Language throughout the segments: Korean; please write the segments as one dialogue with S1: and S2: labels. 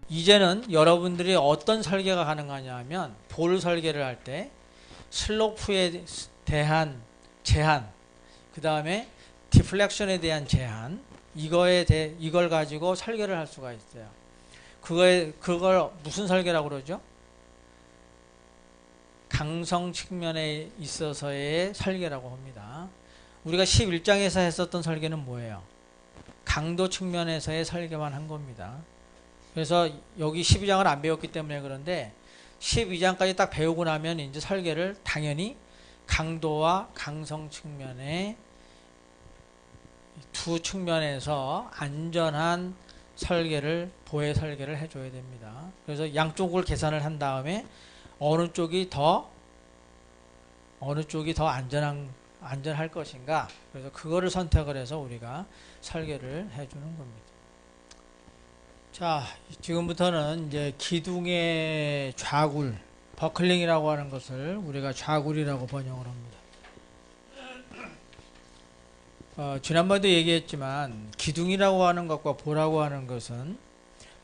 S1: 이제는 여러분들이 어떤 설계가 가능하냐 하면 볼 설계를 할 때 슬로프에 대한 제한, 그 다음에 디플렉션에 대한 제한, 이걸 가지고 설계를 할 수가 있어요. 그걸 무슨 설계라고 그러죠? 강성 측면에 있어서의 설계라고 합니다. 우리가 11장에서 했었던 설계는 뭐예요? 강도 측면에서의 설계만 한 겁니다. 그래서 여기 12장을 안 배웠기 때문에 그런데 12장까지 딱 배우고 나면 이제 설계를 당연히 강도와 강성 측면의 두 측면에서 안전한 설계를, 보해 설계를 해줘야 됩니다. 그래서 양쪽을 계산을 한 다음에 어느 쪽이 더 안전할 것인가, 그래서 그거를 선택을 해서 우리가 설계를 해주는 겁니다. 자, 지금부터는 이제 기둥의 좌굴, 버클링이라고 하는 것을 우리가 좌굴이라고 번역을 합니다. 지난번에도 얘기했지만 기둥이라고 하는 것과 보라고 하는 것은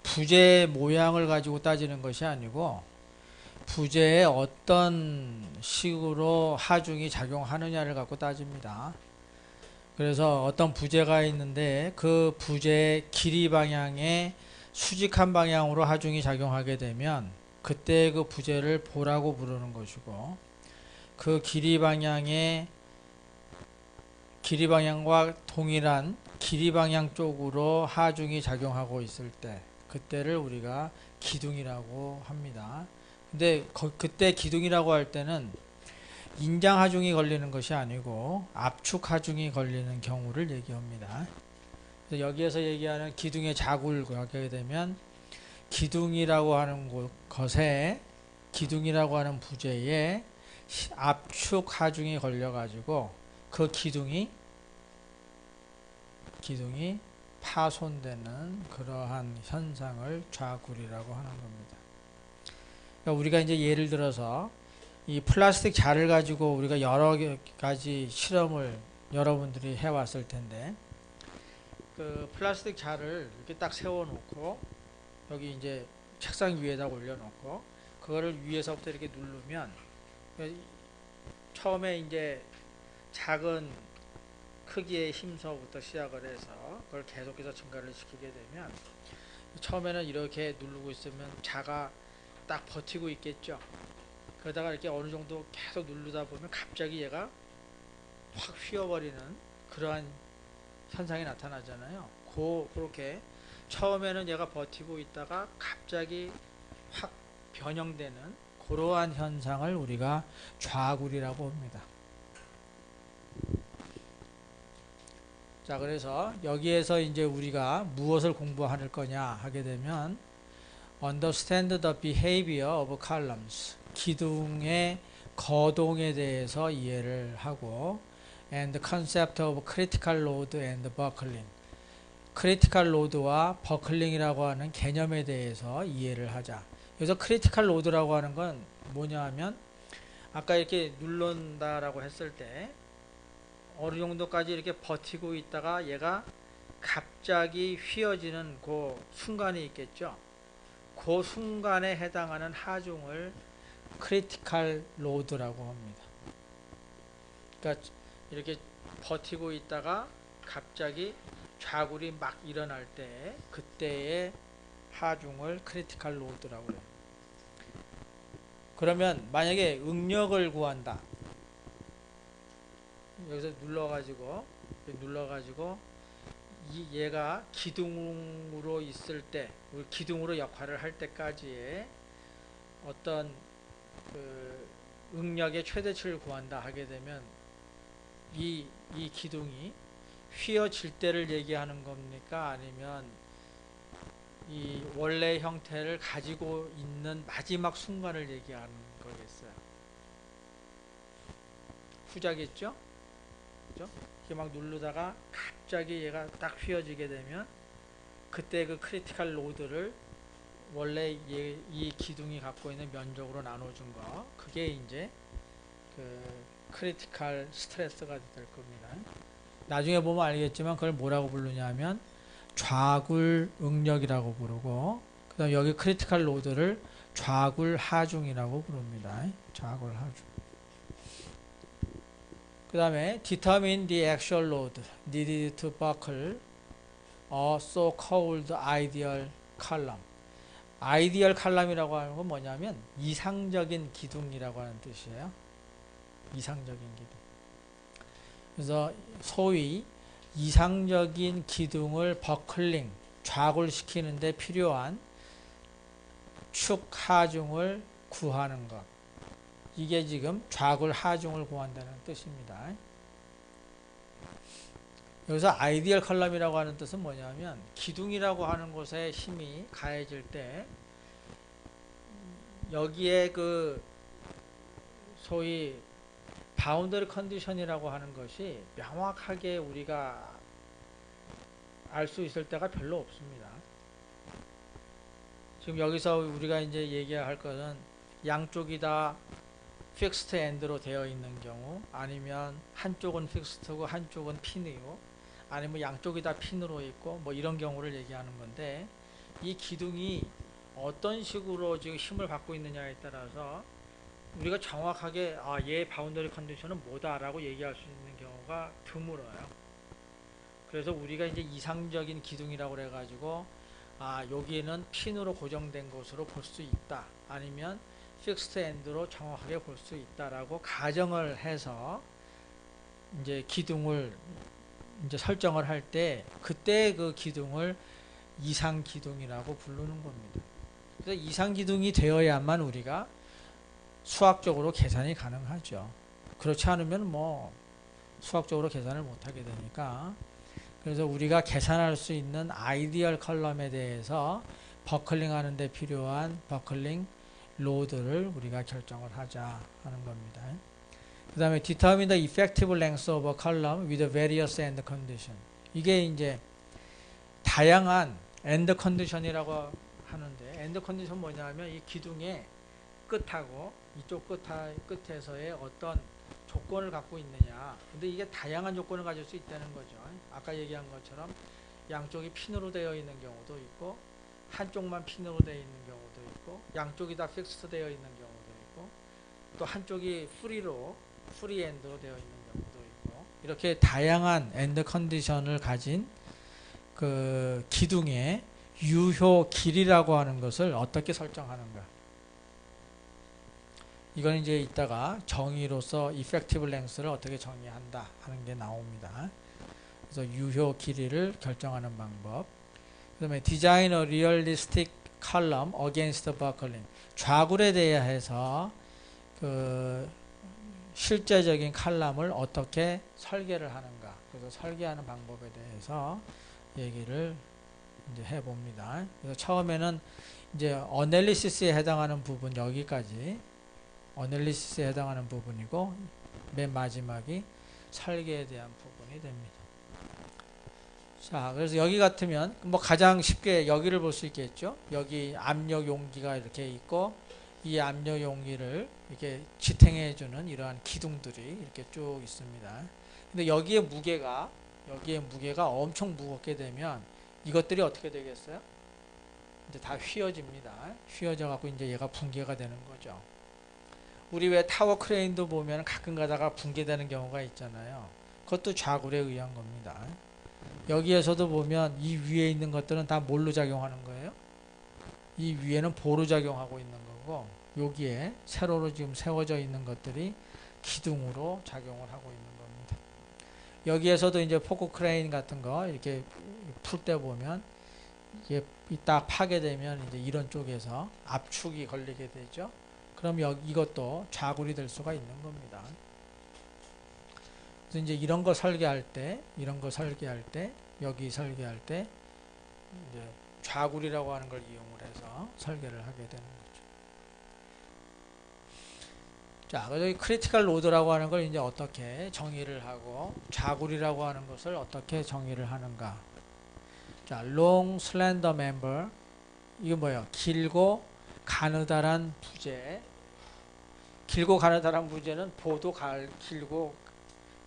S1: 부재의 모양을 가지고 따지는 것이 아니고 부재에 어떤 식으로 하중이 작용하느냐를 갖고 따집니다. 그래서 어떤 부재가 있는데 그 부재의 길이 방향에 수직한 방향으로 하중이 작용하게 되면 그때 그 부재를 보라고 부르는 것이고, 그 길이 방향과 동일한 길이 방향 쪽으로 하중이 작용하고 있을 때 그때를 우리가 기둥이라고 합니다. 근데 그때 기둥이라고 할 때는 인장 하중이 걸리는 것이 아니고 압축 하중이 걸리는 경우를 얘기합니다. 그래서 여기에서 얘기하는 기둥의 자굴을 하게 되면 기둥이라고 하는 것에, 기둥이라고 하는 부재에 압축 하중이 걸려 가지고 그 기둥이 파손되는 그러한 현상을 좌굴이라고 하는 겁니다. 그러니까 우리가 이제 예를 들어서 이 플라스틱 자를 가지고 우리가 여러 가지 실험을 여러분들이 해왔을 텐데, 그 플라스틱 자를 이렇게 딱 세워놓고 여기 이제 책상 위에다 올려놓고 그거를 위에서부터 이렇게 누르면 처음에 이제 작은 크기의 힘서부터 시작을 해서 그걸 계속해서 증가를 시키게 되면 처음에는 이렇게 누르고 있으면 자가 딱 버티고 있겠죠. 그러다가 이렇게 어느 정도 계속 누르다 보면 갑자기 얘가 확 휘어버리는 그러한 현상이 나타나잖아요. 그렇게 처음에는 얘가 버티고 있다가 갑자기 확 변형되는 그러한 현상을 우리가 좌굴이라고 합니다. 자, 그래서 여기에서 이제 우리가 무엇을 공부할 거냐 하게 되면 Understand the behavior of columns, 기둥의 거동에 대해서 이해를 하고, and the concept of critical load and buckling, 크리티컬 로드와 버클링이라고 하는 개념에 대해서 이해를 하자. 그래서 크리티컬 로드라고 하는 건 뭐냐 하면 아까 이렇게 누른다라고 했을 때 어느 정도까지 이렇게 버티고 있다가 얘가 갑자기 휘어지는 그 순간이 있겠죠. 그 순간에 해당하는 하중을 크리티컬 로드라고 합니다. 그러니까 이렇게 버티고 있다가 갑자기 좌굴이 막 일어날 때 그때의 하중을 크리티컬 로드라고 해요. 그러면 만약에 응력을 구한다. 여기서 눌러가지고 얘가 기둥으로 있을 때, 기둥으로 역할을 할 때까지의 어떤 그 응력의 최대치를 구한다 하게 되면 이 기둥이 휘어질 때를 얘기하는 겁니까? 아니면 이 원래 형태를 가지고 있는 마지막 순간을 얘기하는 거겠어요? 후자겠죠? 그죠? 이렇게 막 누르다가 갑자기 얘가 딱 휘어지게 되면 그때 그 크리티컬 로드를 원래 이 기둥이 갖고 있는 면적으로 나눠준 거, 그게 이제 그 크리티컬 스트레스가 될 겁니다. 나중에 보면 알겠지만 그걸 뭐라고 부르냐면 좌굴 응력이라고 부르고, 그다음 여기 크리티컬 로드를 좌굴 하중이라고 부릅니다. 좌굴 하중. 그 다음에 determine the actual load needed to buckle a so-called ideal column. 아이디얼 칼럼이라고 하는 건 뭐냐면 이상적인 기둥이라고 하는 뜻이에요. 이상적인 기둥. 그래서 소위 이상적인 기둥을 버클링, 좌굴시키는 데 필요한 축 하중을 구하는 것. 이게 지금 좌굴 하중을 구한다는 뜻입니다. 여기서 아이디얼 컬럼이라고 하는 뜻은 뭐냐면 기둥이라고 하는 곳에 힘이 가해질 때 여기에 그 소위 바운더리 컨디션이라고 하는 것이 명확하게 우리가 알 수 있을 때가 별로 없습니다. 지금 여기서 우리가 이제 얘기할 것은 양쪽이 다 픽스트 엔드로 되어 있는 경우, 아니면 한쪽은 픽스트고 한쪽은 핀이고, 아니면 양쪽이 다 핀으로 있고, 뭐 이런 경우를 얘기하는 건데, 이 기둥이 어떤 식으로 지금 힘을 받고 있느냐에 따라서 우리가 정확하게 얘 바운더리 컨디션은 뭐다라고 얘기할 수 있는 경우가 드물어요. 그래서 우리가 이제 이상적인 기둥이라고 그래가지고 여기에는 핀으로 고정된 것으로 볼 수 있다, 아니면 픽스트 엔드로 정확하게 볼 수 있다라고 가정을 해서 이제 기둥을 이제 설정을 할 때 그때 그 기둥을 이상 기둥이라고 부르는 겁니다. 그래서 이상 기둥이 되어야만 우리가 수학적으로 계산이 가능하죠. 그렇지 않으면 뭐 수학적으로 계산을 못하게 되니까. 그래서 우리가 계산할 수 있는 아이디얼 컬럼에 대해서 버클링 하는 데 필요한 버클링 로드를 우리가 결정을 하자 하는 겁니다. 그 다음에 determine the effective length of a column with various end condition. 이게 이제 다양한 end condition이라고 하는데, end condition 뭐냐면 이 기둥의 끝하고 이쪽 끝에서의 어떤 조건을 갖고 있느냐. 근데 이게 다양한 조건을 가질 수 있다는 거죠. 아까 얘기한 것처럼 양쪽이 핀으로 되어 있는 경우도 있고, 한쪽만 핀으로 되어 있는 경우도 있고, 양쪽이 다 픽스드 되어 있는 경우도 있고, 또 한쪽이 프리 엔드로 되어 있는 경우도 있고, 이렇게 다양한 엔드 컨디션을 가진 그 기둥의 유효 길이라고 하는 것을 어떻게 설정하는가. 이건 이제 이따가 정의로서 effective length를 어떻게 정의한다 하는 게 나옵니다. 그래서 유효 길이를 결정하는 방법. 그 다음에 design a realistic column against buckling. 좌굴에 대해서 그 실제적인 칼럼을 어떻게 설계를 하는가. 그래서 설계하는 방법에 대해서 얘기를 이제 해봅니다. 그래서 처음에는 이제 어널리시스에 해당하는 부분 여기까지 어널리시스에 해당하는 부분이고, 맨 마지막이 설계에 대한 부분이 됩니다. 자, 그래서 여기 같으면 뭐 가장 쉽게 여기를 볼 수 있겠죠. 여기 압력 용기가 이렇게 있고, 이 압력 용기를 이렇게 지탱해 주는 이러한 기둥들이 이렇게 쭉 있습니다. 근데 여기에 무게가 엄청 무겁게 되면 이것들이 어떻게 되겠어요? 이제 다 휘어집니다. 휘어져 갖고 이제 얘가 붕괴가 되는 거죠. 우리 왜 타워 크레인도 보면 가끔 가다가 붕괴되는 경우가 있잖아요. 그것도 좌굴에 의한 겁니다. 여기에서도 보면 이 위에 있는 것들은 다 뭘로 작용하는 거예요? 이 위에는 보로 작용하고 있는 거고, 여기에 세로로 지금 세워져 있는 것들이 기둥으로 작용을 하고 있는 겁니다. 여기에서도 이제 포크 크레인 같은 거 이렇게 풀 때 보면 이게 딱 파게 되면 이제 이런 쪽에서 압축이 걸리게 되죠. 그럼 이것도 좌굴이 될 수가 있는 겁니다. 그래서 이제 이런 거 설계할 때, 여기 설계할 때 이제 좌굴이라고 하는 걸 이용을 해서 설계를 하게 되는 거죠. 자, 그래서 이 크리티컬 로드라고 하는 걸 이제 어떻게 정의를 하고, 좌굴이라고 하는 것을 어떻게 정의를 하는가. 자, long slender member, 이게 뭐예요? 길고 가느다란 부재. 길고 가느다란 부재는 보도 길고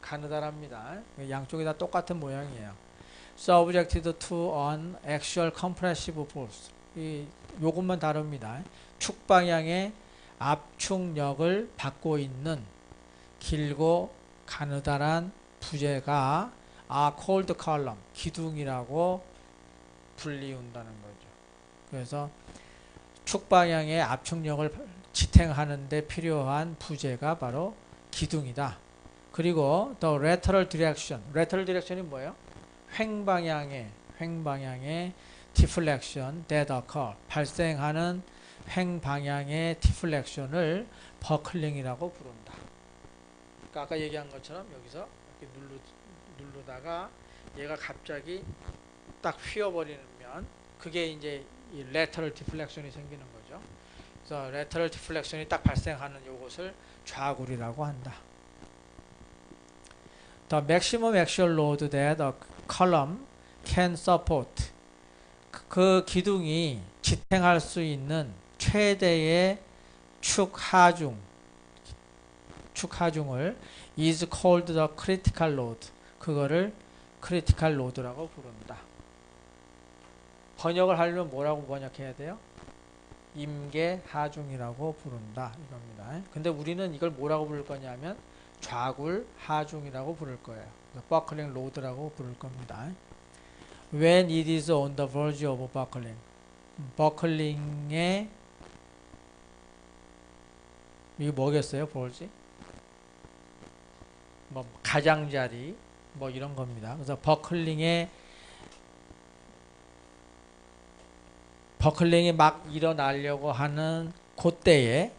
S1: 가느다랍니다. 양쪽이 다 똑같은 모양이에요. subjected to an actual compressive force. 요것만 다릅니다. 축 방향의 압축력을 받고 있는 길고 가느다란 부재가 cold column, 기둥이라고 불리운다는 거죠. 그래서 축 방향의 압축력을 지탱하는 데 필요한 부재가 바로 기둥이다. 그리고 또 lateral direction. lateral direction이 뭐예요? 횡방향의 deflection that occur. 발생하는 횡방향의 deflection을 버클링이라고 부른다. 그러니까 아까 얘기한 것처럼 여기서 이렇게 누르다가 얘가 갑자기 딱 휘어버리면 그게 이제 이 lateral deflection이 생기는 거죠. 그래서 lateral deflection이 딱 발생하는 요것을 좌굴이라고 한다. The maximum axial load that a column can support. 그 기둥이 지탱할 수 있는 최대의 축하중을 is called the critical load. 그거를 critical load라고 부른다. 번역을 하려면 뭐라고 번역해야 돼요? 임계하중이라고 부른다 이겁니다. 근데 우리는 이걸 뭐라고 부를 거냐면 좌굴 하중이라고 부를 거예요. buckling load라고 부를 겁니다. When it is on the verge of buckling. 버클링의 이게 뭐겠어요? verge? 뭐 가장자리 뭐 이런 겁니다. 그래서 버클링이 막 일어나려고 하는 그때에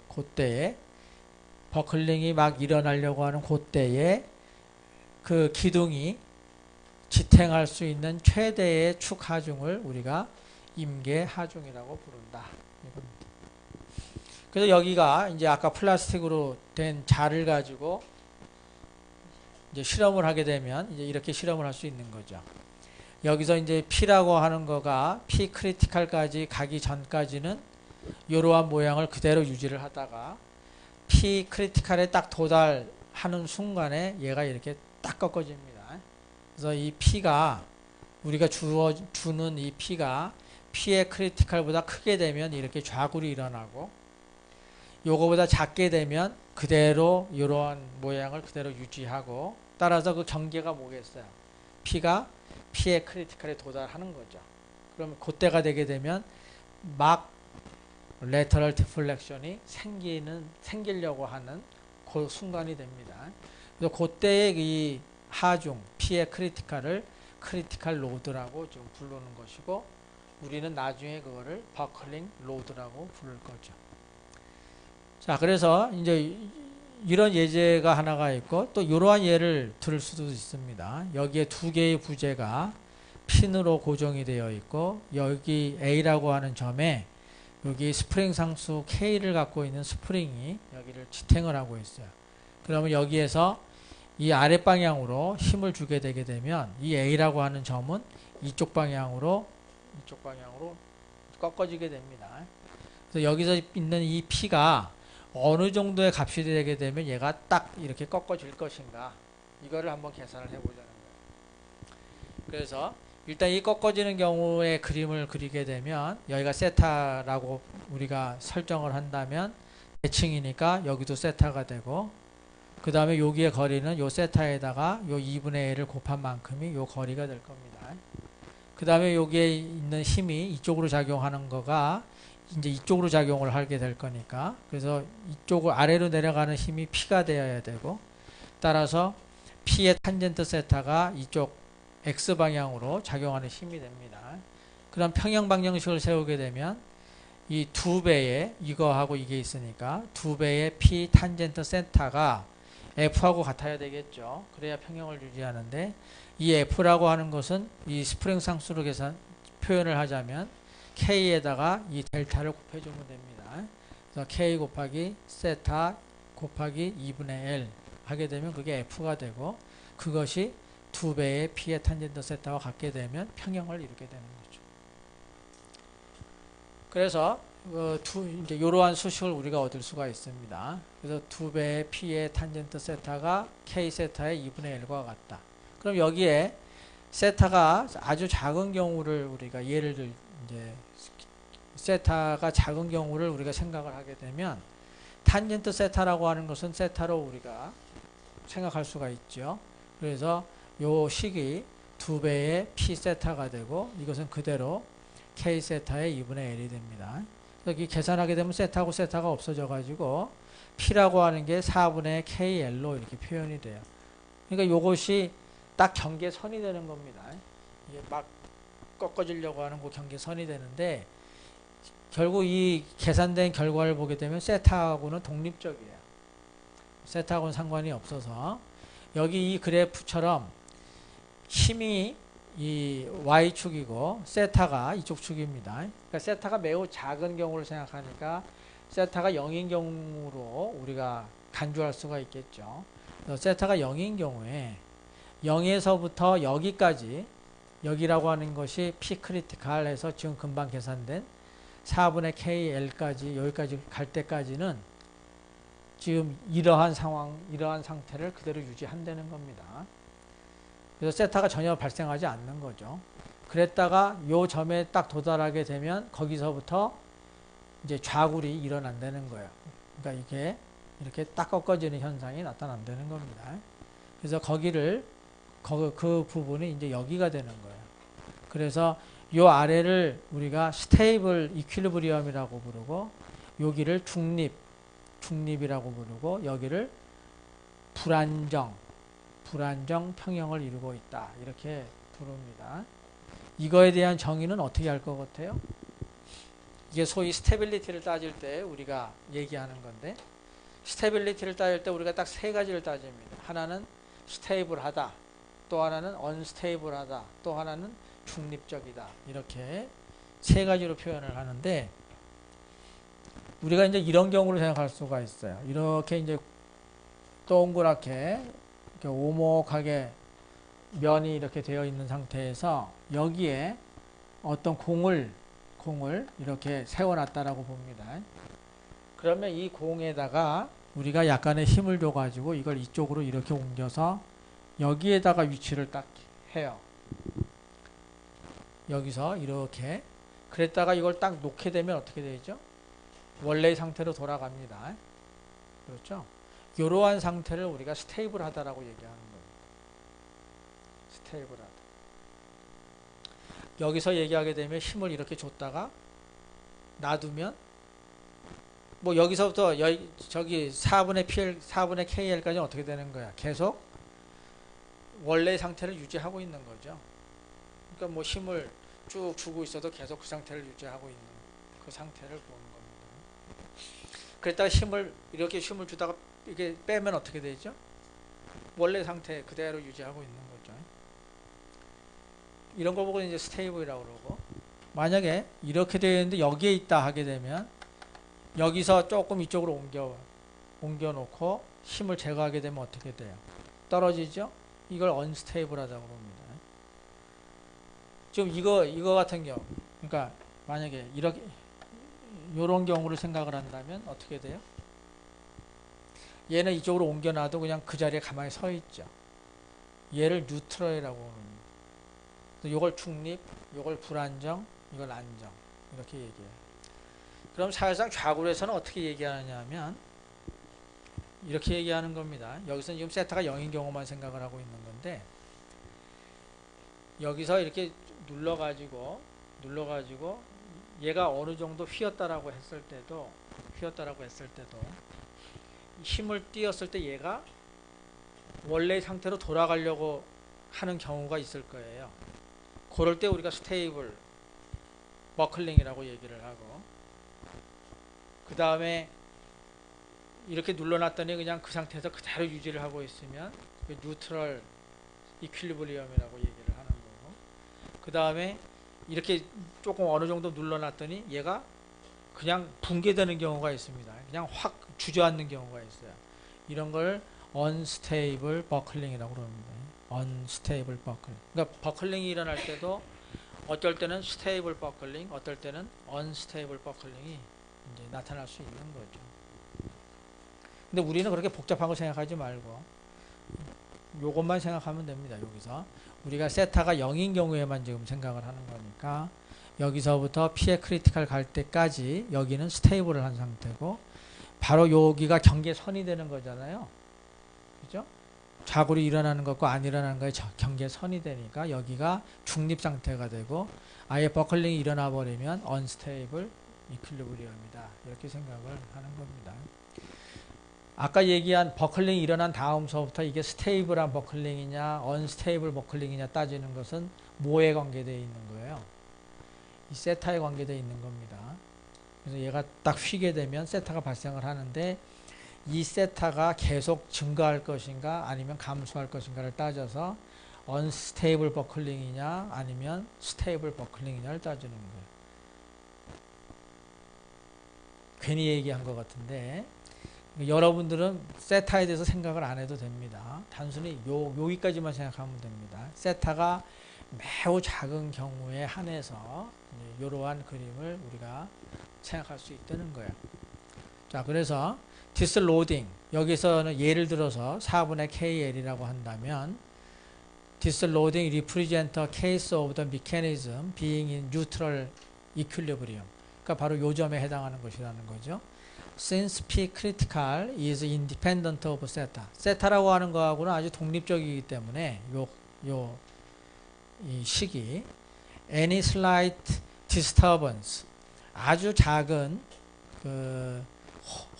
S1: 버클링이 막 일어나려고 하는 그때에 그 기둥이 지탱할 수 있는 최대의 축 하중을 우리가 임계 하중이라고 부른다. 그래서 여기가 이제 아까 플라스틱으로 된 자를 가지고 이제 실험을 하게 되면 이제 이렇게 실험을 할 수 있는 거죠. 여기서 이제 P라고 하는 거가 P 크리티컬까지 가기 전까지는 이러한 모양을 그대로 유지를 하다가 P 크리티컬에 딱 도달하는 순간에 얘가 이렇게 딱 꺾어집니다. 그래서 이 P가 우리가 주는 이 P가 P의 크리티컬보다 크게 되면 이렇게 좌굴이 일어나고 요거보다 작게 되면 그대로 이러한 모양을 그대로 유지하고 따라서 그 경계가 뭐겠어요? P가 P의 크리티컬에 도달하는 거죠. 그러면 그때가 되게 되면 막 lateral deflection이 생기려고 하는 그 순간이 됩니다. 그래서 그때의 이 하중 P의 크리티컬을 크리티컬 로드라고 좀 부르는 것이고 우리는 나중에 그거를 버클링 로드라고 부를 거죠. 자, 그래서 이제 이런 예제가 하나가 있고 또 이러한 예를 들을 수도 있습니다. 여기에 두 개의 부재가 핀으로 고정이 되어 있고 여기 A라고 하는 점에 여기 스프링 상수 K를 갖고 있는 스프링이 여기를 지탱을 하고 있어요. 그러면 여기에서 이 아랫 방향으로 힘을 주게 되게 되면 이 A라고 하는 점은 이쪽 방향으로 꺾어지게 됩니다. 그래서 여기서 있는 이 P가 어느 정도의 값이 되게 되면 얘가 딱 이렇게 꺾어질 것인가 이거를 한번 계산을 해보자는 거예요. 그래서 일단 이 꺾어지는 경우에 그림을 그리게 되면 여기가 세타라고 우리가 설정을 한다면 대칭이니까 여기도 세타가 되고 그 다음에 여기의 거리는 요 세타에다가 요 2분의 1을 곱한 만큼이 요 거리가 될 겁니다. 그 다음에 여기에 있는 힘이 이쪽으로 작용하는 거가 이제 이쪽으로 작용을 하게 될 거니까 그래서 이쪽을 아래로 내려가는 힘이 P가 되어야 되고 따라서 P의 탄젠트 세타가 이쪽 X방향으로 작용하는 힘이 됩니다. 그럼 평형 방정식을 세우게 되면 이 두 배의 이거하고 이게 있으니까 두 배의 P 탄젠트 세타가 F하고 같아야 되겠죠. 그래야 평형을 유지하는데 이 F라고 하는 것은 이 스프링 상수로 표현을 하자면 K에다가 이 델타를 곱해주면 됩니다. 그래서 K 곱하기 세타 곱하기 2분의 L 하게 되면 그게 F가 되고 그것이 두 배의 P의 탄젠트 세타와 같게 되면 평형을 이루게 되는 거죠. 그래서 이제 이러한 수식을 우리가 얻을 수가 있습니다. 그래서 두 배의 P의 탄젠트 세타가 K 세타의 2분의 1과 같다. 그럼 여기에 세타가 아주 작은 경우를 우리가 예를 들 이제 세타가 작은 경우를 우리가 생각을 하게 되면 탄젠트 세타라고 하는 것은 세타로 우리가 생각할 수가 있죠. 그래서 요 식이 2배의 p 세타가 되고 이것은 그대로 k 세타의 2분의 L이 됩니다. 여기 계산하게 되면 세타하고 세타가 없어져 가지고 p라고 하는 게 4분의 kl로 이렇게 표현이 돼요. 그러니까 요것이 딱 경계선이 되는 겁니다. 이게 막 꺾어지려고 하는 그 경계선이 되는데 결국 이 계산된 결과를 보게 되면 세타하고는 독립적이에요. 세타하고는 상관이 없어서 여기 이 그래프처럼 힘이 이 y축이고 세타가 이쪽 축입니다. 그러니까 세타가 매우 작은 경우를 생각하니까 세타가 0인 경우로 우리가 간주할 수가 있겠죠. 세타가 0인 경우에 0에서부터 여기까지 여기라고 하는 것이 p 크리티컬 해서 지금 금방 계산된 4분의 kl까지 여기까지 갈 때까지는 지금 이러한 상황, 이러한 상태를 그대로 유지한다는 겁니다. 그래서 세타가 전혀 발생하지 않는 거죠. 그랬다가 요 점에 딱 도달하게 되면 거기서부터 이제 좌굴이 일어난다는 거예요. 그러니까 이게 이렇게 딱 꺾어지는 현상이 나타난다는 겁니다. 그래서 거기를 그 부분이 이제 여기가 되는 거예요. 그래서 요 아래를 우리가 스테이블 이퀄리브리엄이라고 부르고 여기를 중립이라고 부르고 여기를 불안정 평형을 이루고 있다. 이렇게 부릅니다. 이거에 대한 정의는 어떻게 할 것 같아요? 이게 소위 스테빌리티를 따질 때 우리가 얘기하는 건데 스테빌리티를 따질 때 우리가 딱 세 가지를 따집니다. 하나는 스테이블하다. 또 하나는 언스테이블하다. 또 하나는 중립적이다. 이렇게 세 가지로 표현을 하는데 우리가 이제 이런 경우를 생각할 수가 있어요. 이렇게 이제 동그랗게 이렇게 오목하게 면이 이렇게 되어 있는 상태에서 여기에 어떤 공을 이렇게 세워놨다라고 봅니다. 그러면 이 공에다가 우리가 약간의 힘을 줘가지고 이걸 이쪽으로 이렇게 옮겨서 여기에다가 위치를 딱 해요. 여기서 이렇게 그랬다가 이걸 딱 놓게 되면 어떻게 되죠? 원래의 상태로 돌아갑니다. 그렇죠? 이러한 상태를 우리가 스테이블하다라고 얘기하는 겁니다. 스테이블하다. 여기서 얘기하게 되면 힘을 이렇게 줬다가 놔두면 뭐 여기서부터 저기 4분의 KL까지는 어떻게 되는 거야? 계속 원래의 상태를 유지하고 있는 거죠. 그러니까 뭐 힘을 쭉 주고 있어도 계속 그 상태를 유지하고 있는 그 상태를 보는 겁니다. 그랬다가 이렇게 힘을 주다가 이게 빼면 어떻게 되죠? 원래 상태 그대로 유지하고 있는 거죠. 이런 걸 보고 이제 스테이블이라고 그러고 만약에 이렇게 되어 있는데 여기에 있다 하게 되면 여기서 조금 이쪽으로 옮겨 놓고 힘을 제거하게 되면 어떻게 돼요? 떨어지죠? 이걸 언스테이블하다고 합니다. 지금 이거 같은 경우 그러니까 만약에 이렇게 요런 경우를 생각을 한다면 어떻게 돼요? 얘는 이쪽으로 옮겨놔도 그냥 그 자리에 가만히 서 있죠. 얘를 뉴트럴이라고 합니다. 요걸 중립, 요걸 불안정, 이걸 안정 이렇게 얘기해요. 그럼 사실상 좌굴에서는 어떻게 얘기하느냐 하면 이렇게 얘기하는 겁니다. 여기서는 지금 세타가 0인 경우만 생각을 하고 있는 건데 여기서 이렇게 눌러가지고 얘가 어느 정도 휘었다라고 했을 때도 힘을 띄었을 때 얘가 원래의 상태로 돌아가려고 하는 경우가 있을 거예요. 그럴 때 우리가 스테이블 버클링이라고 얘기를 하고 그 다음에 이렇게 눌러놨더니 그냥 그 상태에서 그대로 유지를 하고 있으면 뉴트럴 이퀄리브리엄이라고 얘기를 하는 거고 그 다음에 이렇게 조금 어느 정도 눌러놨더니 얘가 그냥 붕괴되는 경우가 있습니다. 그냥 확 주저앉는 경우가 있어요. 이런 걸 unstable buckling이라고 합니다. unstable buckling. 그러니까 버클링이 일어날 때도 어떨 때는 stable buckling, 어떨 때는 unstable buckling이 이제 나타날 수 있는 거죠. 근데 우리는 그렇게 복잡한 거 생각하지 말고 요것만 생각하면 됩니다. 여기서 우리가 세타가 0인 경우에만 지금 생각을 하는 거니까 여기서부터 P의 크리티컬 갈 때까지 여기는 스테이블을 한 상태고 바로 여기가 경계선이 되는 거잖아요. 그죠? 자굴이 일어나는 것과 안 일어나는 거에 경계선이 되니까 여기가 중립 상태가 되고 아예 버클링이 일어나 버리면 언스테이블 이퀄리브리엄이다. 이렇게 생각을 하는 겁니다. 아까 얘기한 버클링이 일어난 다음서부터 이게 스테이블한 버클링이냐 언스테이블 버클링이냐 따지는 것은 뭐에 관계되어 있는 거예요? 이 세타에 관계되어 있는 겁니다. 그래서 얘가 딱 휘게 되면 세타가 발생을 하는데 이 세타가 계속 증가할 것인가 아니면 감소할 것인가를 따져서 언스테이블 버클링이냐 아니면 스테이블 버클링이냐를 따지는 거예요. 괜히 얘기한 것 같은데 여러분들은 세타에 대해서 생각을 안 해도 됩니다. 단순히 여기까지만 생각하면 됩니다. 세타가 매우 작은 경우에 한해서 이러한 그림을 우리가 생각할 수 있다는 거예요. 자, 그래서 디스로딩 여기서는 예를 들어서 4분의 KL이라고 한다면 디스로딩 represent a case of the mechanism being in neutral equilibrium. 그러니까 바로 요 점에 해당하는 것이라는 거죠. Since P critical is independent of theta. 세타라고 하는 거하고는 아주 독립적이기 때문에 이 식이 any slight disturbance 아주 작은 그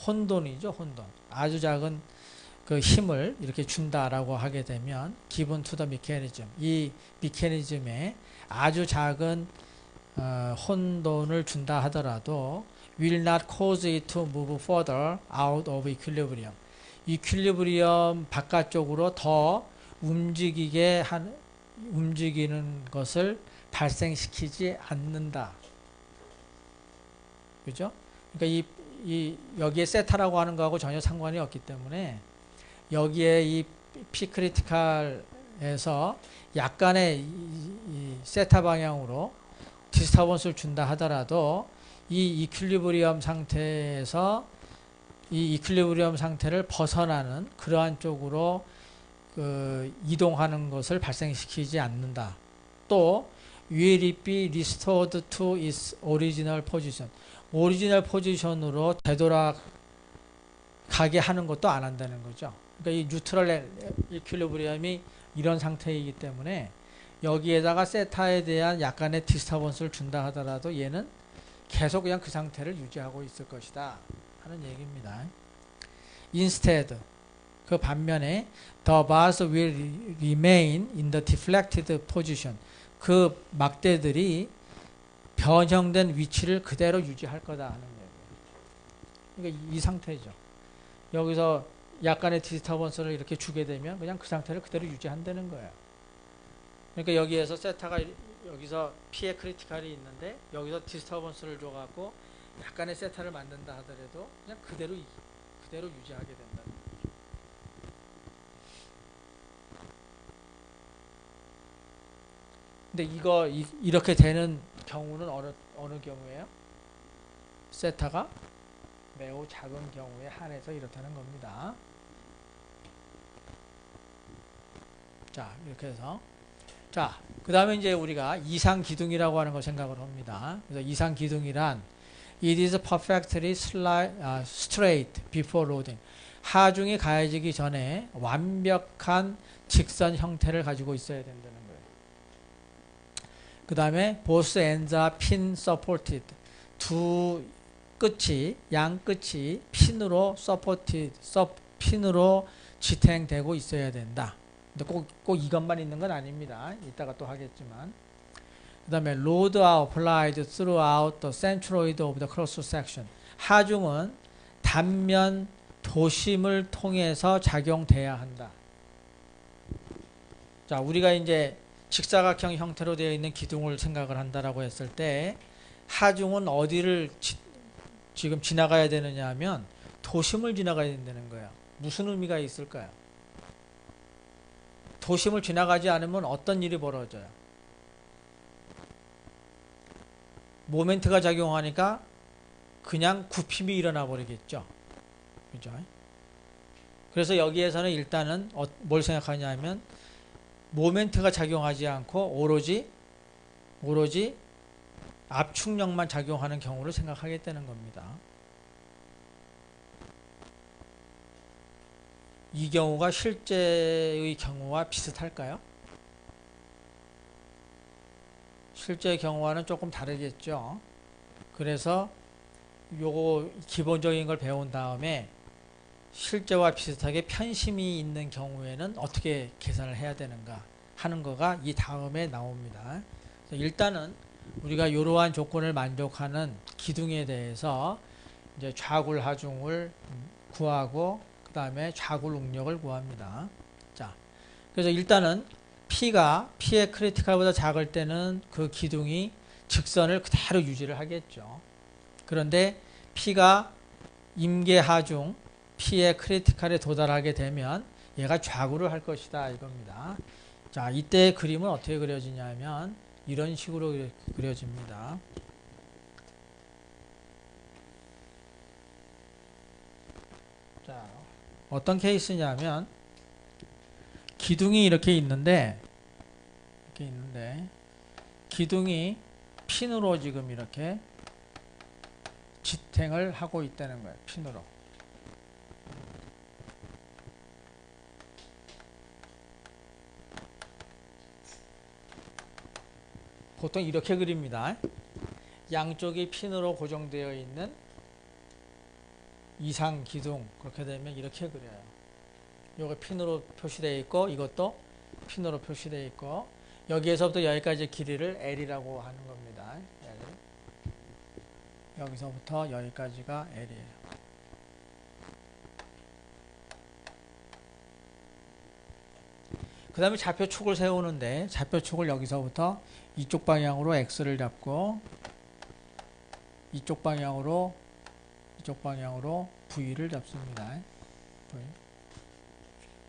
S1: 혼돈이죠, 혼돈. 아주 작은 그 힘을 이렇게 준다라고 하게 되면 given to the mechanism. 이 메커니즘에 아주 작은 혼돈을 준다 하더라도 will not cause it to move further out of equilibrium. 이퀄리브리엄 바깥쪽으로 더 움직이는 것을 발생시키지 않는다. 그죠? 그러니까 여기에 세타라고 하는 거하고 전혀 상관이 없기 때문에 여기에 이 P크리티컬에서 약간의 이 세타 방향으로 디스터번스를 준다 하더라도 이 이퀄리브리엄 상태에서 이 이퀄리브리엄 상태를 벗어나는 그러한 쪽으로 이동하는 것을 발생시키지 않는다. 또 will it be restored to its original position. 오리지널 포지션으로 되돌아가게 하는 것도 안 한다는 거죠. 그러니까 이 뉴트럴 이퀄리브리엄이 이런 상태이기 때문에 여기에다가 세타에 대한 약간의 디스터번스를 준다 하더라도 얘는 계속 그냥 그 상태를 유지하고 있을 것이다 하는 얘기입니다. Instead, 그 반면에 the bars will remain in the deflected position. 그 막대들이 변형된 위치를 그대로 유지할 거다 하는 거예요. 그러니까 이 상태죠. 여기서 약간의 디스터번스를 이렇게 주게 되면 그냥 그 상태를 그대로 유지한다는 거예요. 그러니까 여기에서 세타가 여기서 P의 크리티컬이 있는데 여기서 디스터번스를 줘갖고 약간의 세타를 만든다 하더라도 그냥 그대로 유지하게 된다. 근데 이렇게 되는 경우는 어느 경우예요? 세타가 매우 작은 경우에 한해서 이렇다는 겁니다. 자, 이렇게 해서 자, 그 다음에 이제 우리가 이상 기둥이라고 하는 걸 생각을 합니다. 그래서 이상 기둥이란 it is perfectly straight before loading. 하중이 가해지기 전에 완벽한 직선 형태를 가지고 있어야 된다는 거예요. 그 다음에 both ends are pin supported. 두 끝이, 양 끝이 핀으로 핀으로 지탱되고 있어야 된다. 근데 꼭 이것만 있는 건 아닙니다. 이따가 또 하겠지만. 그 다음에 load are applied throughout the centroid of the cross section. 하중은 단면 도심을 통해서 작용돼야 한다. 자, 우리가 이제 직사각형 형태로 되어 있는 기둥을 생각을 한다라고 했을 때 하중은 어디를 지금 지나가야 되느냐 하면 도심을 지나가야 된다는 거예요. 무슨 의미가 있을까요? 도심을 지나가지 않으면 어떤 일이 벌어져요? 모멘트가 작용하니까 그냥 굽힘이 일어나 버리겠죠. 그죠? 그래서 여기에서는 일단은 뭘 생각하냐면 모멘트가 작용하지 않고 오로지 압축력만 작용하는 경우를 생각하겠다는 겁니다. 이 경우가 실제의 경우와 비슷할까요? 실제 경우와는 조금 다르겠죠. 그래서 요거 기본적인 걸 배운 다음에 실제와 비슷하게 편심이 있는 경우에는 어떻게 계산을 해야 되는가 하는 거가 이 다음에 나옵니다. 일단은 우리가 이러한 조건을 만족하는 기둥에 대해서 이제 좌굴 하중을 구하고 그 다음에 좌굴 응력을 구합니다. 자, 그래서 일단은 P의 크리티컬보다 작을 때는 그 기둥이 직선을 그대로 유지를 하겠죠. 그런데 P가 임계 하중 P의 크리티컬에 도달하게 되면 얘가 좌굴을 할 것이다 이겁니다. 자, 이때 그림은 어떻게 그려지냐면 이런 식으로 그려집니다. 자, 어떤 케이스냐면 기둥이 이렇게 있는데 기둥이 핀으로 지금 이렇게 지탱을 하고 있다는 거예요. 핀으로. 보통 이렇게 그립니다. 양쪽이 핀으로 고정되어 있는 이상 기둥, 그렇게 되면 이렇게 그려요. 요거 핀으로 표시되어 있고 이것도 핀으로 표시되어 있고 여기에서부터 여기까지 길이를 L이라고 하는 겁니다. L. 여기서부터 여기까지가 L이에요. 그 다음에 좌표축을 세우는데 좌표축을 여기서부터 이쪽 방향으로 X를 잡고 이쪽 방향으로 V를 잡습니다. V.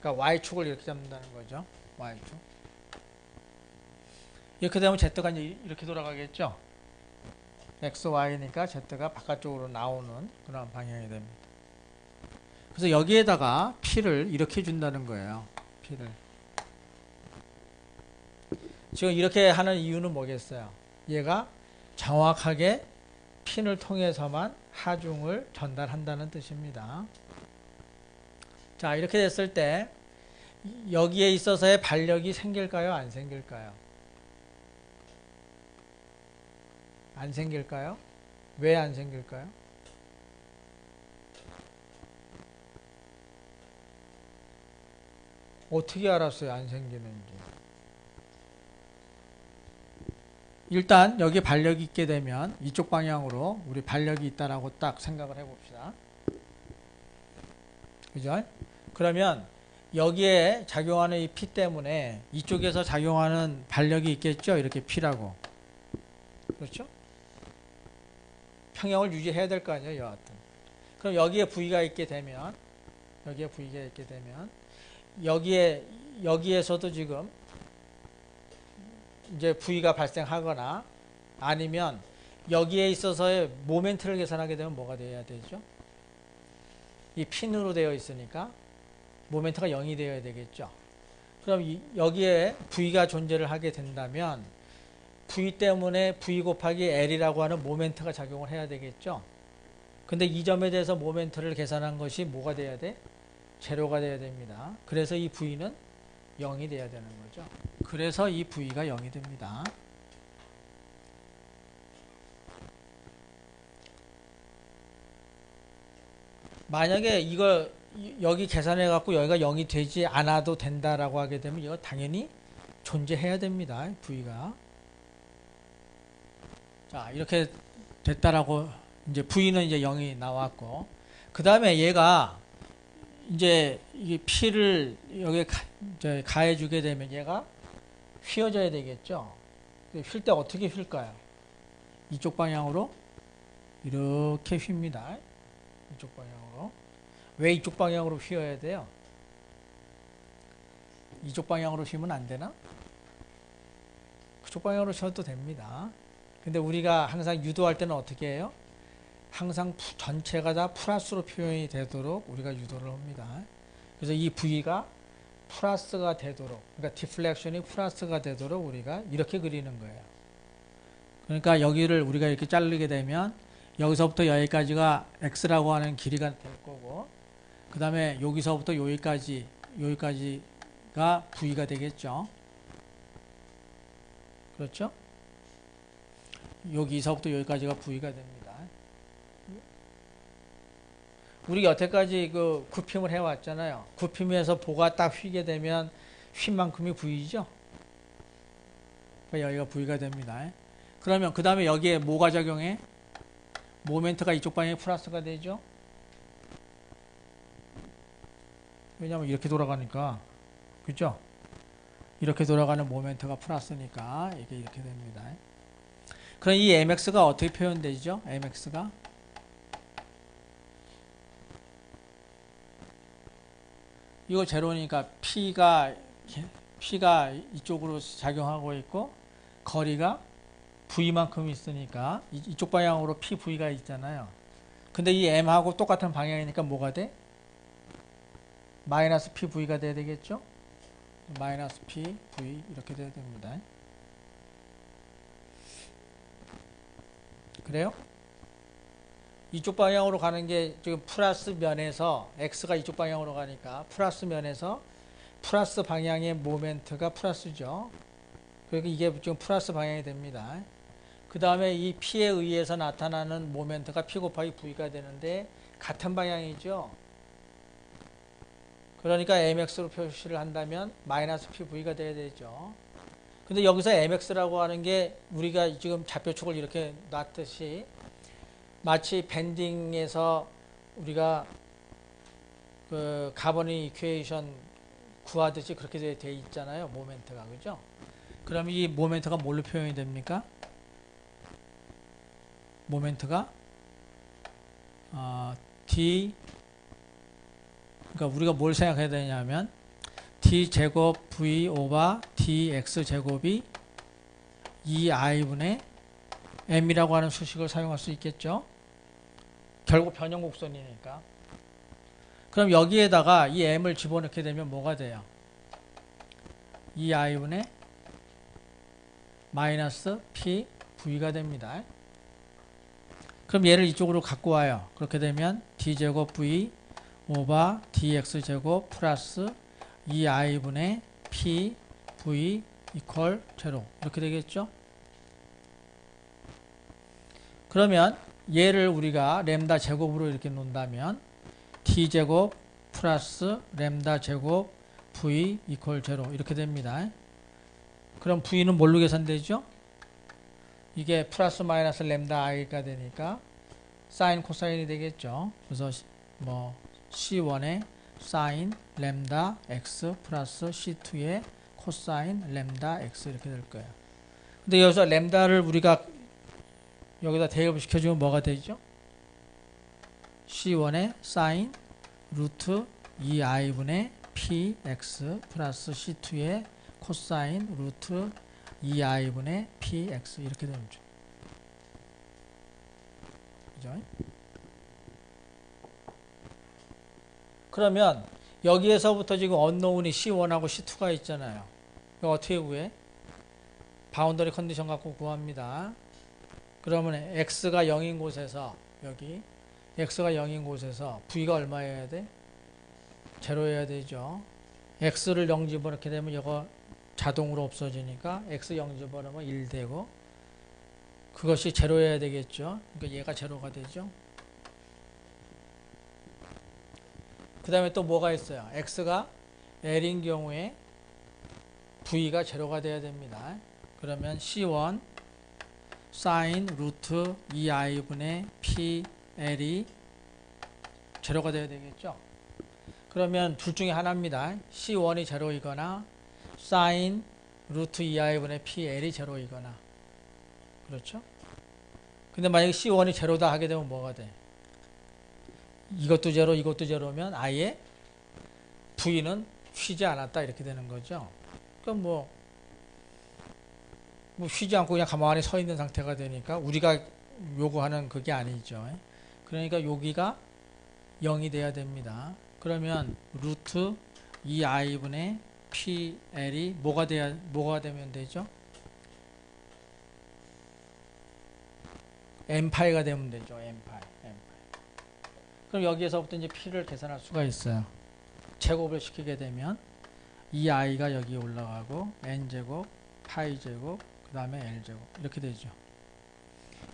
S1: 그러니까 Y축을 이렇게 잡는다는 거죠. Y축. 이렇게 되면 Z가 이제 이렇게 돌아가겠죠. X, Y니까 Z가 바깥쪽으로 나오는 그런 방향이 됩니다. 그래서 여기에다가 P를 이렇게 준다는 거예요. P를. 지금 이렇게 하는 이유는 뭐겠어요? 얘가 정확하게 핀을 통해서만 하중을 전달한다는 뜻입니다. 자, 이렇게 됐을 때 여기에 있어서의 반력이 생길까요? 안 생길까요? 안 생길까요? 왜 안 생길까요? 어떻게 알았어요? 안 생기는지. 일단 여기 반력이 있게 되면 이쪽 방향으로 우리 반력이 있다라고 딱 생각을 해봅시다. 그죠? 그러면 여기에 작용하는 이 P 때문에 이쪽에서 작용하는 반력이 있겠죠? 이렇게 P라고. 그렇죠? 평형을 유지해야 될 거 아니에요, 여하튼. 그럼 여기에 V가 있게 되면 여기에서도 지금 이제 V가 발생하거나 아니면 여기에 있어서의 모멘트를 계산하게 되면 뭐가 돼야 되죠? 이 핀으로 되어 있으니까 모멘트가 0이 되어야 되겠죠. 그럼 여기에 V가 존재를 하게 된다면 V 때문에 V 곱하기 L이라고 하는 모멘트가 작용을 해야 되겠죠. 근데 이 점에 대해서 모멘트를 계산한 것이 뭐가 돼야 돼? 제로가 돼야 됩니다. 그래서 이 V는 0이 돼야 되는 거죠. 그래서 이 V가 0이 됩니다. 만약에 이걸 여기 계산해 갖고 여기가 0이 되지 않아도 된다라고 하게 되면 이거 당연히 존재해야 됩니다. V가. 자, 이렇게 됐다라고 이제 V는 이제 0이 나왔고 그 다음에 얘가 이제 이 P를 여기에 가해 주게 되면 얘가 휘어져야 되겠죠. 휠 때 어떻게 휠까요? 이쪽 방향으로 이렇게 휩니다. 이쪽 방향으로. 왜 이쪽 방향으로 휘어야 돼요? 이쪽 방향으로 휘면 안 되나? 그쪽 방향으로 휘어도 됩니다. 근데 우리가 항상 유도할 때는 어떻게 해요? 항상 전체가 다 플러스로 표현이 되도록 우리가 유도를 합니다. 그래서 이 V가 플러스가 되도록, 그러니까 디플렉션이 플러스가 되도록 우리가 이렇게 그리는 거예요. 그러니까 여기를 우리가 이렇게 자르게 되면 여기서부터 여기까지가 x라고 하는 길이가 될 거고, 그 다음에 여기서부터 여기까지가 v가 되겠죠. 그렇죠? 여기서부터 여기까지가 v가 됩니다. 우리 여태까지 그 굽힘을 해왔잖아요. 굽힘에서 보가 딱 휘게 되면 휜 만큼이 v죠. 여기가 v가 됩니다. 그러면 그 다음에 여기에 뭐가 적용해? 모멘트가 이쪽 방향에 플러스가 되죠. 왜냐하면 이렇게 돌아가니까, 그죠? 이렇게 돌아가는 모멘트가 플러스니까 이게 이렇게 됩니다. 그럼 이 mx가 어떻게 표현되죠? mx가 이거 제로니까 p가 이쪽으로 작용하고 있고, 거리가 v만큼 있으니까 이쪽 방향으로 pv가 있잖아요. 근데 이 m하고 똑같은 방향이니까 뭐가 돼? 마이너스 pv가 돼야 되겠죠? 마이너스 pv 이렇게 돼야 됩니다. 그래요? 이쪽 방향으로 가는 게 지금 플러스 면에서 x가 이쪽 방향으로 가니까 플러스 면에서 플러스 방향의 모멘트가 플러스죠. 그러니까 이게 지금 플러스 방향이 됩니다. 그 다음에 이 P에 의해서 나타나는 모멘트가 P 곱하기 V가 되는데 같은 방향이죠. 그러니까 MX로 표시를 한다면 마이너스 PV가 돼야 되죠. 근데 여기서 MX라고 하는 게 우리가 지금 좌표축을 이렇게 놨듯이 마치 밴딩에서 우리가 그 가버닝 이퀘이션 구하듯이 그렇게 돼 있잖아요. 모멘트가. 그죠? 그럼 이 모멘트가 뭘로 표현이 됩니까? 모멘트가 d, 그러니까 우리가 뭘 생각해야 되냐면 d제곱 v 오버 dx 제곱이 2i분의 m이라고 하는 수식을 사용할 수 있겠죠. 결국 변형 곡선이니까. 그럼 여기에다가 이 m을 집어넣게 되면 뭐가 돼요? 2i분의 마이너스 p v가 됩니다. 그럼 얘를 이쪽으로 갖고 와요. 그렇게 되면 d제곱 v 오버 dx제곱 플러스 2i분의 p v 이퀄 제로 이렇게 되겠죠. 그러면 얘를 우리가 램다 제곱으로 이렇게 놓는다면 d제곱 플러스 램다 제곱 v 이퀄 제로 이렇게 됩니다. 그럼 v는 뭘로 계산되죠? 이게 플러스 마이너스 램다 i가 되니까 사인 코사인이 되겠죠. 그래서 뭐 C1의 사인 램다 x 플러스 C2의 코사인 램다 x 이렇게 될 거예요. 근데 여기서 램다를 우리가 여기다 대입을 시켜주면 뭐가 되죠? C1의 사인 루트 2i분의 px 플러스 C2의 코사인 루트 2i분의 px 이렇게 되는 거죠. 그죠? 그러면 여기에서부터 지금 언노운이 C1하고 C2가 있잖아요. 이거 어떻게 구해? 바운더리 컨디션 갖고 구합니다. 그러면 x가 0인 곳에서 여기 x가 0인 곳에서 v가 얼마여야 돼? 제로여야 되죠. x를 0 집어넣게 되면 이거 자동으로 없어지니까 x 0 집어넣으면 1 되고 그것이 제로여야 되겠죠. 그러니까 얘가 제로가 되죠. 그 다음에 또 뭐가 있어요? x가 l인 경우에 v가 제로가 돼야 됩니다. 그러면 c1 사인 루트 2i분의 pl이 제로가 돼야 되겠죠. 그러면 둘 중에 하나입니다. c1이 제로이거나 사인 루트 2i분의 pl이 제로이거나. 그렇죠? 근데 만약에 c1이 제로다 하게 되면 뭐가 돼? 이것도 제로 이것도 제로면 아예 v는 휘지 않았다 이렇게 되는 거죠. 그럼 뭐 휘지 않고 그냥 가만히 서 있는 상태가 되니까 우리가 요구하는 그게 아니죠. 그러니까 여기가 0이 돼야 됩니다. 그러면 루트 2i분의 pl이 뭐가 되면 되죠? n파이가 되면 되죠. n파이. 그럼 여기에서부터 이제 p를 계산할 수가 있어요. 제곱을 시키게 되면 이 i가 여기 올라가고 n제곱, 파이제곱, 그 다음에 l제곱 이렇게 되죠.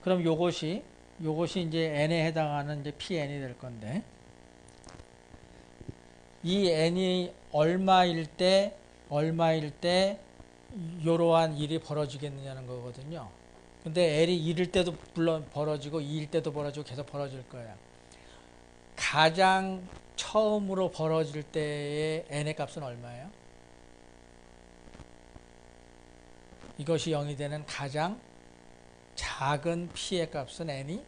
S1: 그럼 요것이 이제 n에 해당하는 이제 pn이 될 건데 이 n이 얼마일 때 이러한 일이 벌어지겠느냐는 거거든요. 근데 L이 1일 때도 물론 벌어지고 2일 때도 벌어지고 계속 벌어질 거예요. 가장 처음으로 벌어질 때의 n의 값은 얼마예요? 이것이 0이 되는 가장 작은 p의 값은 n이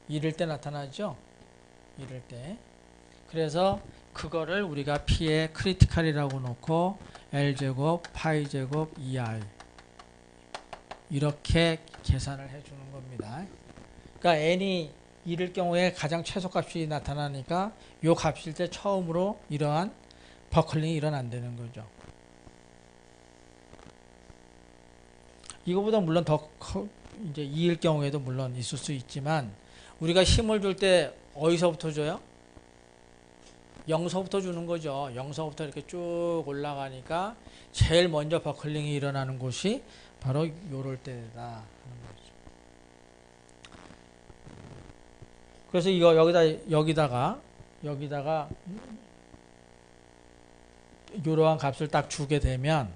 S1: 1일 때 나타나죠? 1일 때. 그래서 그거를 우리가 p의 크리티컬이라고 놓고 l제곱, 파이제곱, 2i 이렇게 계산을 해주는 겁니다. 그러니까 n이 1일 경우에 가장 최소값이 나타나니까 요 값일 때 처음으로 이러한 버클링이 일어난다는 거죠. 이거보다 물론 더 이제 2일 경우에도 물론 있을 수 있지만 우리가 힘을 줄 때 어디서부터 줘요? 0서부터 주는 거죠. 0서부터 이렇게 쭉 올라가니까 제일 먼저 버클링이 일어나는 곳이 바로 요럴 때다 하는 거죠. 그래서 이거 여기다가 이러한 값을 딱 주게 되면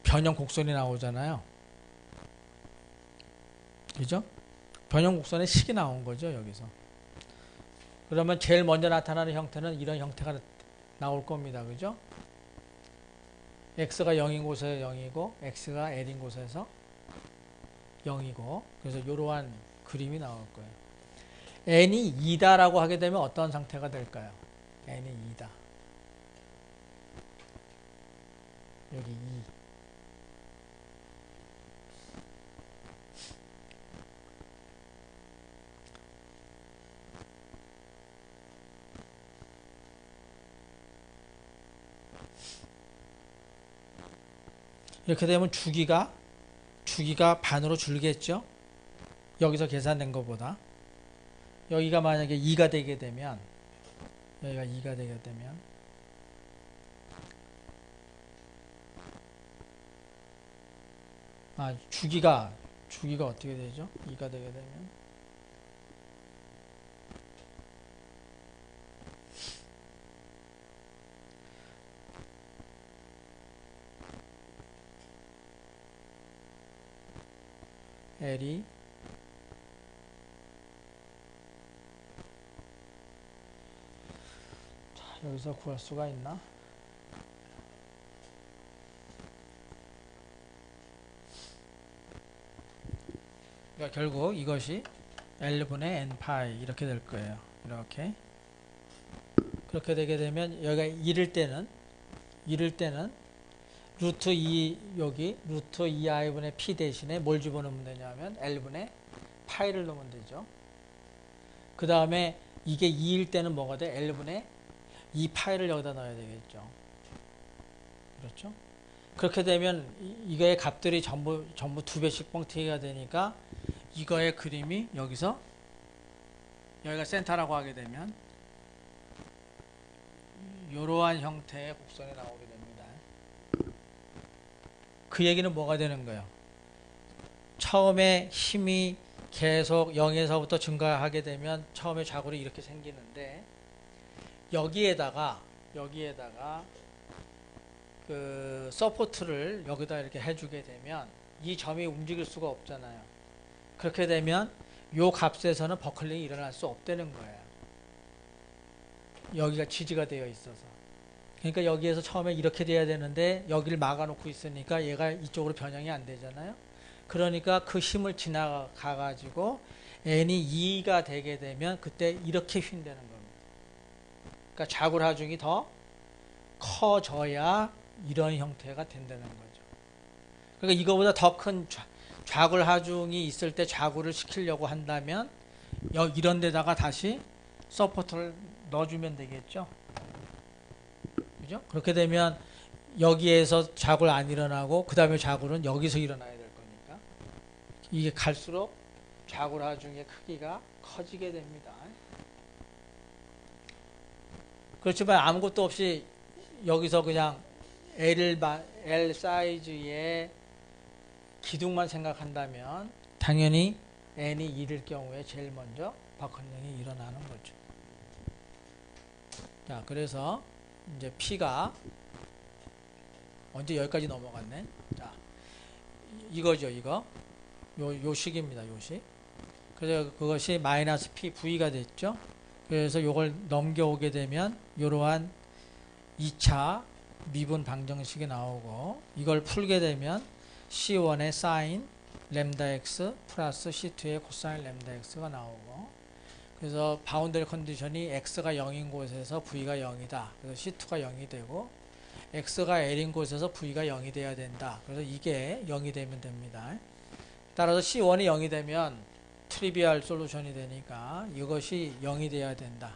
S1: 변형 곡선이 나오잖아요. 그죠? 변형 곡선의 식이 나온 거죠, 여기서. 그러면 제일 먼저 나타나는 형태는 이런 형태가 나올 겁니다. 그죠? x가 0인 곳에 0이고 x가 l인 곳에서 0이고 그래서 이러한 그림이 나올 거예요. n이 2다라고 하게 되면 어떤 상태가 될까요? n이 2다. 여기 2. 이렇게 되면 주기가 반으로 줄겠죠? 여기서 계산된 것보다. 여기가 만약에 2가 되게 되면 여기가 2가 되게 되면 주기가 어떻게 되죠? 2가 되게 되면 L이 여기서 구할 수가 있나? 그러니까 결국 이것이 L분의 N파이 이렇게 될 거예요. 이렇게 그렇게 되게 되면 여기가 1일 때는 루트 2 여기 루트 2i분의 p 대신에 뭘 집어넣으면 되냐면 L분의 파이를 넣으면 되죠. 그 다음에 이게 2일 때는 뭐가 돼? L분의 2파이를 여기다 넣어야 되겠죠. 그렇죠? 그렇게 되면 이거의 값들이 전부 2배씩 뻥튀기가 되니까 이거의 그림이 여기가 센터라고 하게 되면 이러한 형태의 곡선이 나오게 됩니다. 그 얘기는 뭐가 되는 거예요? 처음에 힘이 계속 0에서부터 증가하게 되면 처음에 좌굴이 이렇게 생기는데 여기에다가 그 서포트를 여기다 이렇게 해주게 되면 이 점이 움직일 수가 없잖아요. 그렇게 되면 요 값에서는 버클링이 일어날 수 없다는 거예요. 여기가 지지가 되어 있어서. 그러니까 여기에서 처음에 이렇게 돼야 되는데 여기를 막아놓고 있으니까 얘가 이쪽으로 변형이 안 되잖아요. 그러니까 그 힘을 지나가 가지고 n이 2가 되게 되면 그때 이렇게 휜다는 겁니다. 그러니까 좌굴 하중이 더 커져야 이런 형태가 된다는 거죠. 그러니까 이거보다 더 큰 좌굴 하중이 있을 때 좌굴을 시키려고 한다면 이런 데다가 다시 서포터를 넣어주면 되겠죠. 그죠? 그렇게 되면 여기에서 좌굴 안 일어나고 그 다음에 좌굴은 여기서 일어나야 될 거니까 이게 갈수록 좌굴하중의 크기가 커지게 됩니다. 그렇지만 아무것도 없이 여기서 그냥 L 사이즈의 기둥만 생각한다면 당연히 n이 1일 경우에 제일 먼저 박헌령이 일어나는 거죠. 자, 그래서 이제 P가 언제 여기까지 넘어갔네. 자, 이거죠, 이거. 요 식입니다, 요 식. 그래서 그것이 마이너스 P V가 됐죠. 그래서 요걸 넘겨오게 되면 이러한 2차 미분 방정식이 나오고, 이걸 풀게 되면 C1의 사인 램다 x 플러스 C2의 코사인 램다 x가 나오고, 그래서 바운더리 컨디션이 x가 0인 곳에서 v가 0이다. 그래서 C2가 0이 되고, x가 l인 곳에서 v가 0이 돼야 된다. 그래서 이게 0이 되면 됩니다. 따라서 C1이 0이 되면 트리비얼 솔루션이 되니까 이것이 0이 돼야 된다.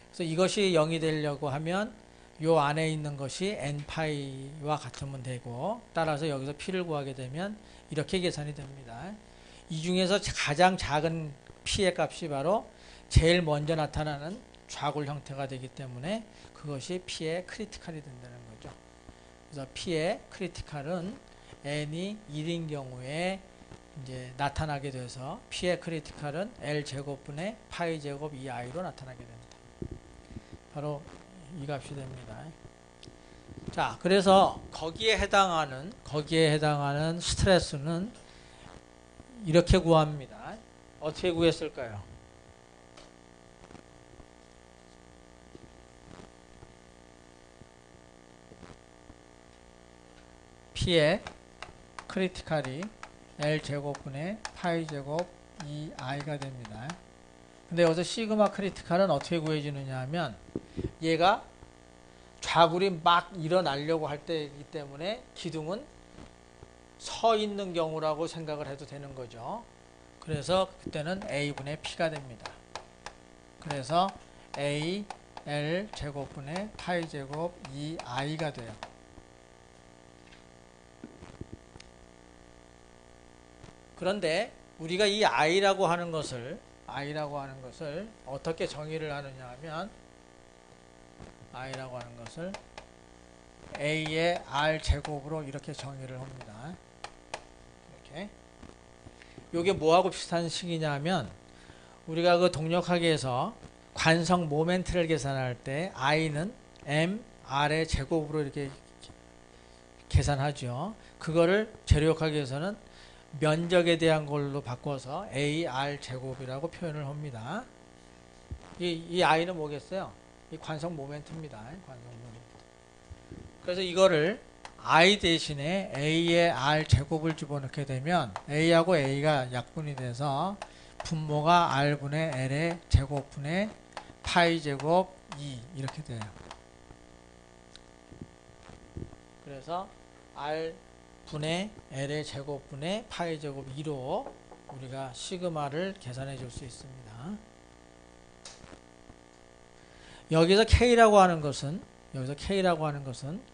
S1: 그래서 이것이 0이 되려고 하면 요 안에 있는 것이 n파이와 같으면 되고, 따라서 여기서 p를 구하게 되면 이렇게 계산이 됩니다. 이 중에서 가장 작은 p의 값이 바로 제일 먼저 나타나는 좌굴 형태가 되기 때문에 그것이 p의 크리티컬이 된다는 거죠. 그래서 p의 크리티컬은 n이 1인 경우에 이제 나타나게 돼서 p의 크리티컬은 l 제곱분의 파이 제곱 2i로 나타나게 됩니다. 바로 이 값이 됩니다. 자, 그래서 거기에 해당하는 스트레스는 이렇게 구합니다. 어떻게 구했을까요? P의 크리티컬이 L 제곱분의 파이 제곱 2i가 됩니다. 근데 여기서 시그마 크리티컬은 어떻게 구해지느냐 하면 얘가 좌굴이 막 일어나려고 할 때이기 때문에 기둥은 서 있는 경우라고 생각을 해도 되는 거죠. 그래서 그때는 A분의 P가 됩니다. 그래서 A, L 제곱분의 파이 제곱 2i가 돼요. 그런데 우리가 이 i라고 하는 것을 어떻게 정의를 하느냐 하면 i라고 하는 것을 a의 r 제곱으로 이렇게 정의를 합니다. 이렇게. 요게 뭐하고 비슷한 식이냐 하면 우리가 그 동력학에서 관성 모멘트를 계산할 때 i는 m r의 제곱으로 이렇게 계산하죠. 그거를 재료역학에서는 면적에 대한 걸로 바꿔서 AR 제곱이라고 표현을 합니다. 이 I는 뭐겠어요? 이 관성 모멘트입니다. 관성 모멘트. 그래서 이거를 I 대신에 A의 R 제곱을 집어넣게 되면 A하고 A가 약분이 돼서 분모가 R분의 L의 제곱분의 파이 제곱 2 이렇게 돼요. 그래서 R 분의 L의 제곱분의 파이 제곱 2로 우리가 시그마를 계산해 줄 수 있습니다. 여기서 K라고 하는 것은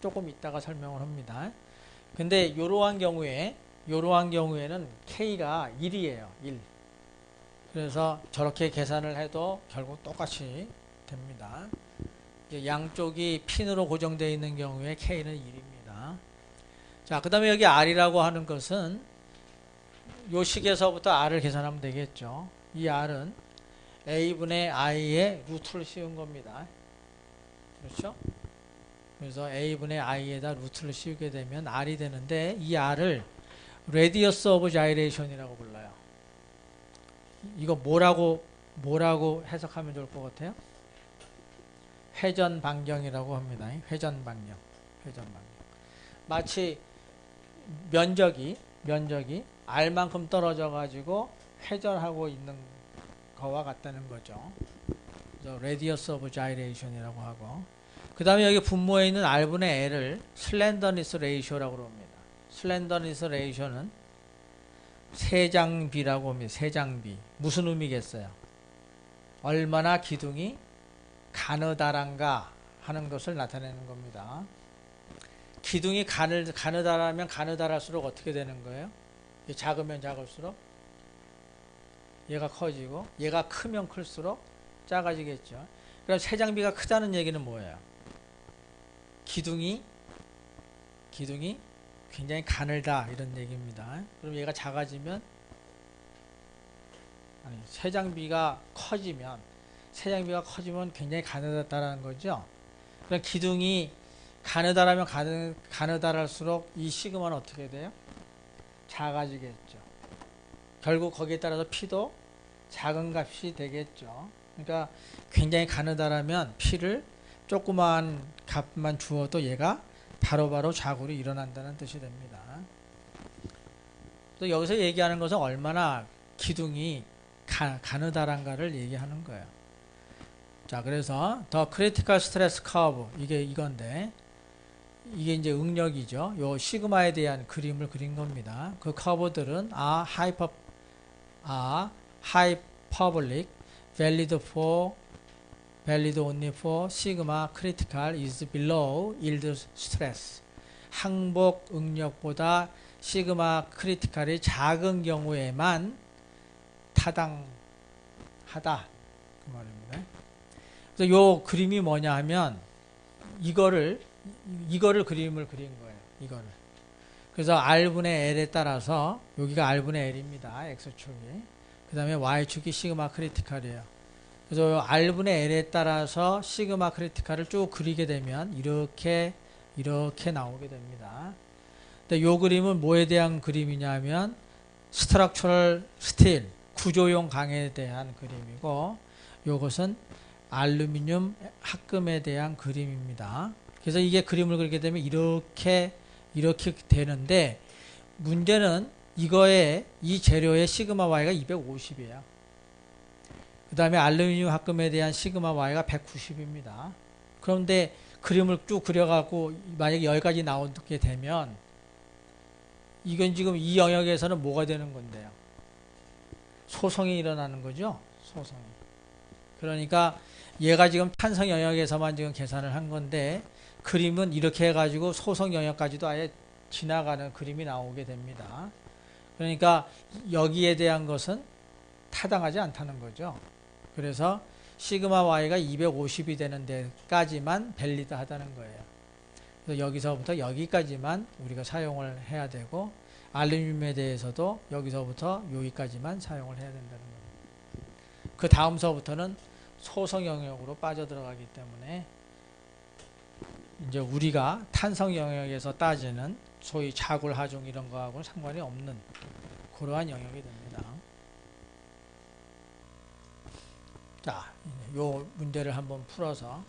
S1: 조금 이따가 설명을 합니다. 근데 이러한 경우에는 K가 1이에요. 1. 그래서 저렇게 계산을 해도 결국 똑같이 됩니다. 양쪽이 핀으로 고정되어 있는 경우에 K는 1입니다. 자, 그 다음에 여기 R이라고 하는 것은 요 식에서부터 R을 계산하면 되겠죠. 이 R은 A분의 I의 루트를 씌운 겁니다. 그렇죠? 그래서 A분의 I에다 루트를 씌우게 되면 R이 되는데 이 R을 Radius of Gyration이라고 불러요. 이거 뭐라고 해석하면 좋을 것 같아요? 회전 반경이라고 합니다. 회전 반경. 마치 면적이 R만큼 떨어져 가지고 회전하고 있는 거와 같다는 거죠. 그래서 Radius of Gyration이라고 하고, 그 다음에 여기 분모에 있는 R분의 L을 Slenderness Ratio라고 합니다. Slenderness Ratio는 세장비라고 합니다. 세장비. 무슨 의미겠어요? 얼마나 기둥이 가느다란가 하는 것을 나타내는 겁니다. 기둥이 가느다라면 가느다랄수록 어떻게 되는 거예요? 작으면 작을수록 얘가 커지고 얘가 크면 클수록 작아지겠죠. 그럼 새 장비가 크다는 얘기는 뭐예요? 기둥이 굉장히 가늘다 이런 얘기입니다. 그럼 얘가 작아지면 아니 새 장비가 커지면 굉장히 가느다라는 거죠. 그럼 기둥이 가느다라면 가느다랄수록 이 시그마는 어떻게 돼요? 작아지겠죠. 결국 거기에 따라서 P도 작은 값이 되겠죠. 그러니까 굉장히 가느다라면 P를 조그만 값만 주어도 얘가 바로바로 좌구로 일어난다는 뜻이 됩니다. 또 여기서 얘기하는 것은 얼마나 기둥이 가느다란가를 얘기하는 거예요. 자, 그래서 더 크리티컬 스트레스 커브 이게 이건데 이게 이제 응력이죠. 요 시그마에 대한 그림을 그린 겁니다. 그 커브들은 hyperbolic, valid only for sigma critical is below yield stress. 항복 응력보다 시그마 크리티컬이 작은 경우에만 타당하다 그 말입니다. 그래서 요 그림이 뭐냐 하면 이거를 그림을 그린 거예요. 이거를. 그래서 R분의 L에 따라서 여기가 R분의 L입니다. X축이. 그 다음에 Y축이 시그마 크리티컬이에요. 그래서 R분의 L에 따라서 시그마 크리티컬을 쭉 그리게 되면 이렇게 나오게 됩니다. 근데 요 그림은 뭐에 대한 그림이냐면 스트럭처럴 스틸 구조용 강에 대한 그림이고 요것은 알루미늄 합금에 대한 그림입니다. 그래서 이게 그림을 그리게 되면 이렇게 되는데 문제는 이거의 이 재료의 시그마 Y가 250이에요. 그 다음에 알루미늄 합금에 대한 시그마 Y가 190입니다. 그런데 그림을 쭉 그려갖고 만약에 여기까지 나오게 되면 이건 지금 이 영역에서는 뭐가 되는 건데요? 소성이 일어나는 거죠? 소성이. 그러니까 얘가 지금 탄성 영역에서만 지금 계산을 한 건데 그림은 이렇게 해가지고 소성 영역까지도 아예 지나가는 그림이 나오게 됩니다. 그러니까 여기에 대한 것은 타당하지 않다는 거죠. 그래서 시그마 Y가 250이 되는 데까지만 밸리드 하다는 거예요. 그래서 여기서부터 여기까지만 우리가 사용을 해야 되고 알루미늄에 대해서도 여기서부터 여기까지만 사용을 해야 된다는 겁니다. 그 다음서부터는 소성 영역으로 빠져들어가기 때문에 이제 우리가 탄성 영역에서 따지는 소위 자굴 하중 이런 거하고는 상관이 없는 그러한 영역이 됩니다. 자, 요 문제를 한번 풀어서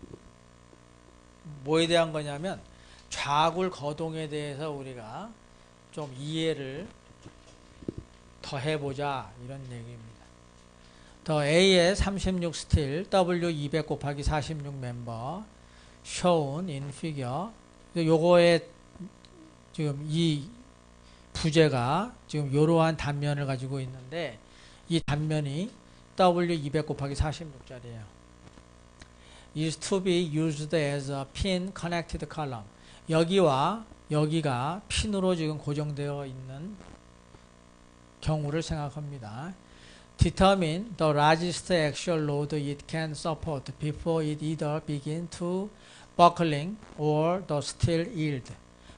S1: 뭐에 대한 거냐면 좌굴 거동에 대해서 우리가 좀 이해를 더 해보자 이런 얘기입니다. 더 A의 36 스틸 W 200 곱하기 46 멤버 shown in figure. 요거에 지금 이 부재가 지금 이러한 단면을 가지고 있는데 이 단면이 W 200 곱하기 46짜리예요. is to be used as a pin connected column. 여기와 여기가 핀으로 지금 고정되어 있는 경우를 생각합니다. Determine the largest actual load it can support before it either begin to buckling or the steel yield.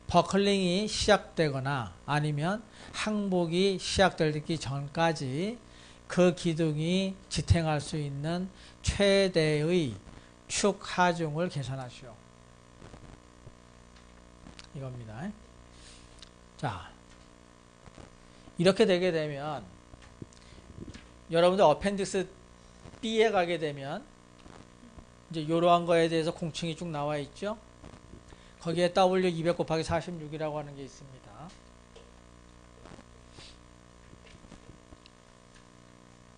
S1: 버클링이 시작되거나 아니면 항복이 시작되기 전까지 그 기둥이 지탱할 수 있는 최대의 축 하중을 계산하시오. 이겁니다. 자, 이렇게 되게 되면 여러분들 어펜딕스 B에 가게 되면 이제 이러한 거에 대해서 공칭이 쭉 나와 있죠. 거기에 W 200 곱하기 46이라고 하는 게 있습니다.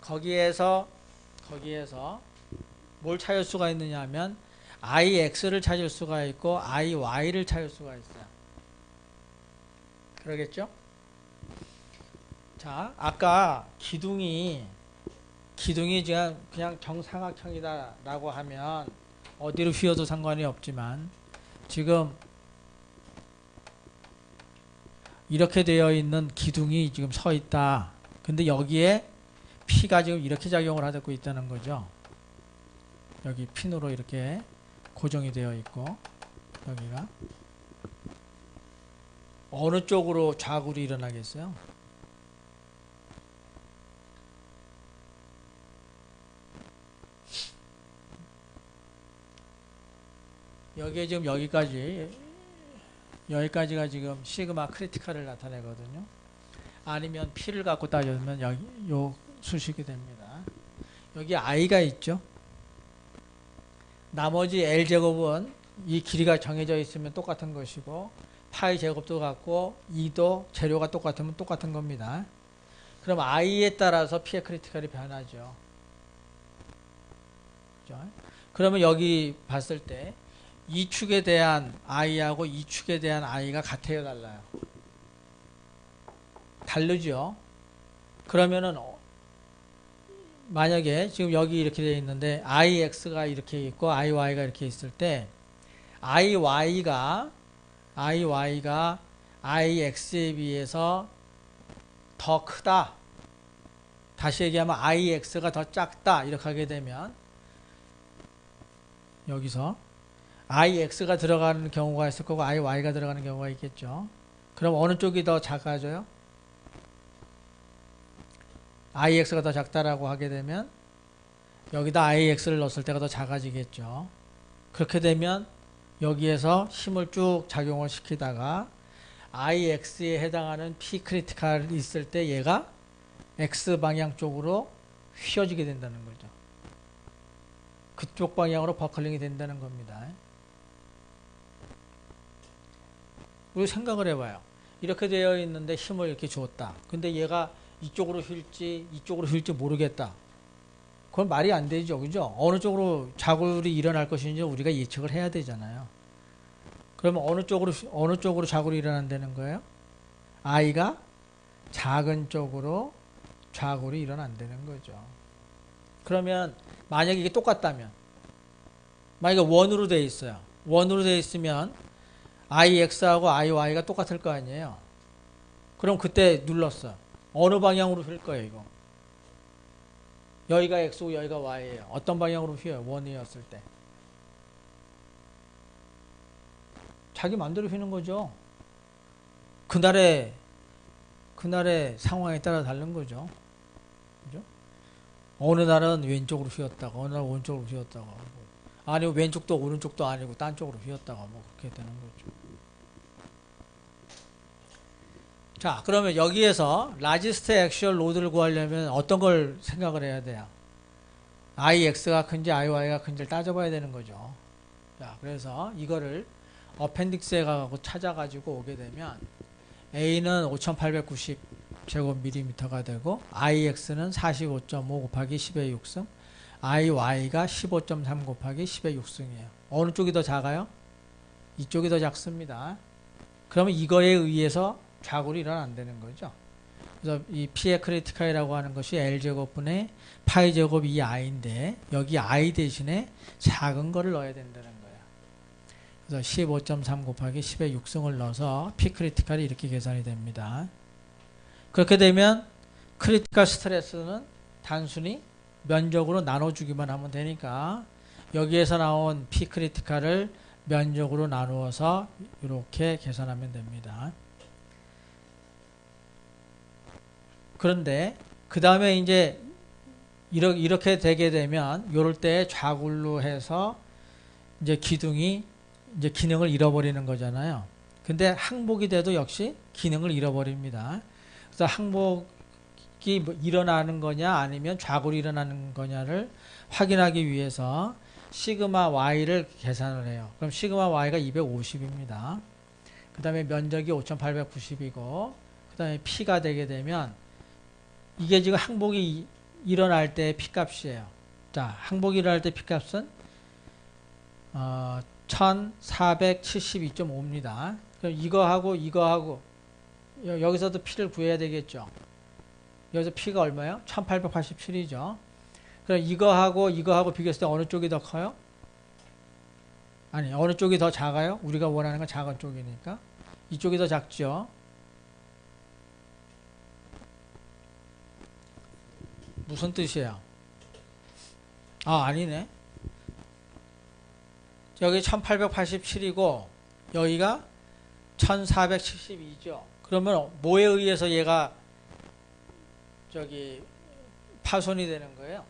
S1: 거기에서 뭘 찾을 수가 있느냐 하면 IX를 찾을 수가 있고 IY를 찾을 수가 있어요. 그러겠죠? 자, 아까 기둥이 그냥 정사각형이다 라고 하면 어디로 휘어도 상관이 없지만 지금 이렇게 되어 있는 기둥이 지금 서 있다. 근데 여기에 P가 지금 이렇게 작용을 하고 있다는 거죠. 여기 핀으로 이렇게 고정이 되어 있고 여기가 어느 쪽으로 좌굴이 일어나겠어요? 여기에 지금 여기까지가 지금 시그마 크리티컬을 나타내거든요. 아니면 P를 갖고 따지면 여기 요 수식이 됩니다. 여기 I가 있죠. 나머지 L제곱은 이 길이가 정해져 있으면 똑같은 것이고 파이 제곱도 같고 2도 재료가 똑같으면 똑같은 겁니다. 그럼 I에 따라서 P의 크리티컬이 변하죠. 그죠? 그러면 여기 봤을 때 이 축에 대한 I하고 이 축에 대한 I가 같아요, 달라요? 다르죠. 그러면은 만약에 지금 여기 이렇게 되어 있는데 IX가 이렇게 있고 IY가 이렇게 있을 때 IY가 IX에 비해서 더 크다. 다시 얘기하면 IX가 더 작다. 이렇게 하게 되면 여기서 IX가 들어가는 경우가 있을 거고 IY가 들어가는 경우가 있겠죠. 그럼 어느 쪽이 더 작아져요? IX가 더 작다라고 하게 되면 여기다 IX를 넣었을 때가 더 작아지겠죠. 그렇게 되면 여기에서 힘을 쭉 작용을 시키다가 IX에 해당하는 P 크리티컬이 있을 때 얘가 X 방향 쪽으로 휘어지게 된다는 거죠. 그쪽 방향으로 버클링이 된다는 겁니다. 우리 생각을 해봐요. 이렇게 되어 있는데 힘을 이렇게 줬다. 근데 얘가 이쪽으로 휠지 모르겠다. 그건 말이 안 되죠. 그죠? 어느 쪽으로 자굴이 일어날 것인지 우리가 예측을 해야 되잖아요. 그러면 어느 쪽으로 자굴이 일어난다는 거예요? I가 작은 쪽으로 자굴이 일어난다는 거죠. 그러면 만약에 이게 똑같다면 만약에 원으로 되어 있어요. 원으로 되어 있으면 IX하고 IY가 똑같을 거 아니에요. 그럼 그때 눌렀어. 어느 방향으로 휠 거예요, 이거? 여기가 X고 여기가 Y예요. 어떤 방향으로 휘어요? 원이었을 때. 자기 마음대로 휘는 거죠. 그날의 상황에 따라 다른 거죠. 그죠? 어느 날은 왼쪽으로 휘었다가, 어느 날은 오른쪽으로 휘었다가, 아니면 왼쪽도 오른쪽도 아니고 딴 쪽으로 휘었다가 뭐 그렇게 되는 거죠. 자, 그러면 여기에서 라지스트 액슈얼 로드를 구하려면 어떤 걸 생각을 해야 돼요? IX가 큰지 IY가 큰지를 따져봐야 되는 거죠. 자, 그래서 이거를 어펜딕스에 가고 찾아가지고 오게 되면 A는 5890 제곱밀리미터가 되고 IX는 45.5 곱하기 10의 6승 IY가 15.3 곱하기 10의 6승이에요. 어느 쪽이 더 작아요? 이쪽이 더 작습니다. 그러면 이거에 의해서 좌굴이 일어난다는 거죠. 그래서 이 P의 크리티컬이라고 하는 것이 L제곱분의 파이 제곱 2I인데 여기 I 대신에 작은 거를 넣어야 된다는 거예요. 그래서 15.3 곱하기 10의 6승을 넣어서 P 크리티컬이 이렇게 계산이 됩니다. 그렇게 되면 크리티컬 스트레스는 단순히 면적으로 나눠주기만 하면 되니까 여기에서 나온 P 크리티컬을 면적으로 나누어서 이렇게 계산하면 됩니다. 그런데 그 다음에 이제 이렇게 되게 되면 요럴 때 좌굴로 해서 이제 기둥이 이제 기능을 잃어버리는 거잖아요. 근데 항복이 돼도 역시 기능을 잃어버립니다. 그래서 항복이 뭐 일어나는 거냐 아니면 좌굴이 일어나는 거냐를 확인하기 위해서 시그마 y를 계산을 해요. 그럼 시그마 y가 250입니다. 그 다음에 면적이 5890이고 그 다음에 p가 되게 되면 이게 지금 항복이 일어날 때 P값이에요. 자, 항복이 일어날 때 P값은 1472.5입니다. 그럼 이거하고 여기서도 P를 구해야 되겠죠. 여기서 P가 얼마예요? 1887이죠. 그럼 이거하고 비교했을 때 어느 쪽이 더 커요? 아니, 어느 쪽이 더 작아요? 우리가 원하는 건 작은 쪽이니까. 이쪽이 더 작죠. 무슨 뜻이에요? 아, 아니네. 여기 1887이고 여기가 1472죠. 그러면 뭐에 의해서 얘가 저기 파손이 되는 거예요?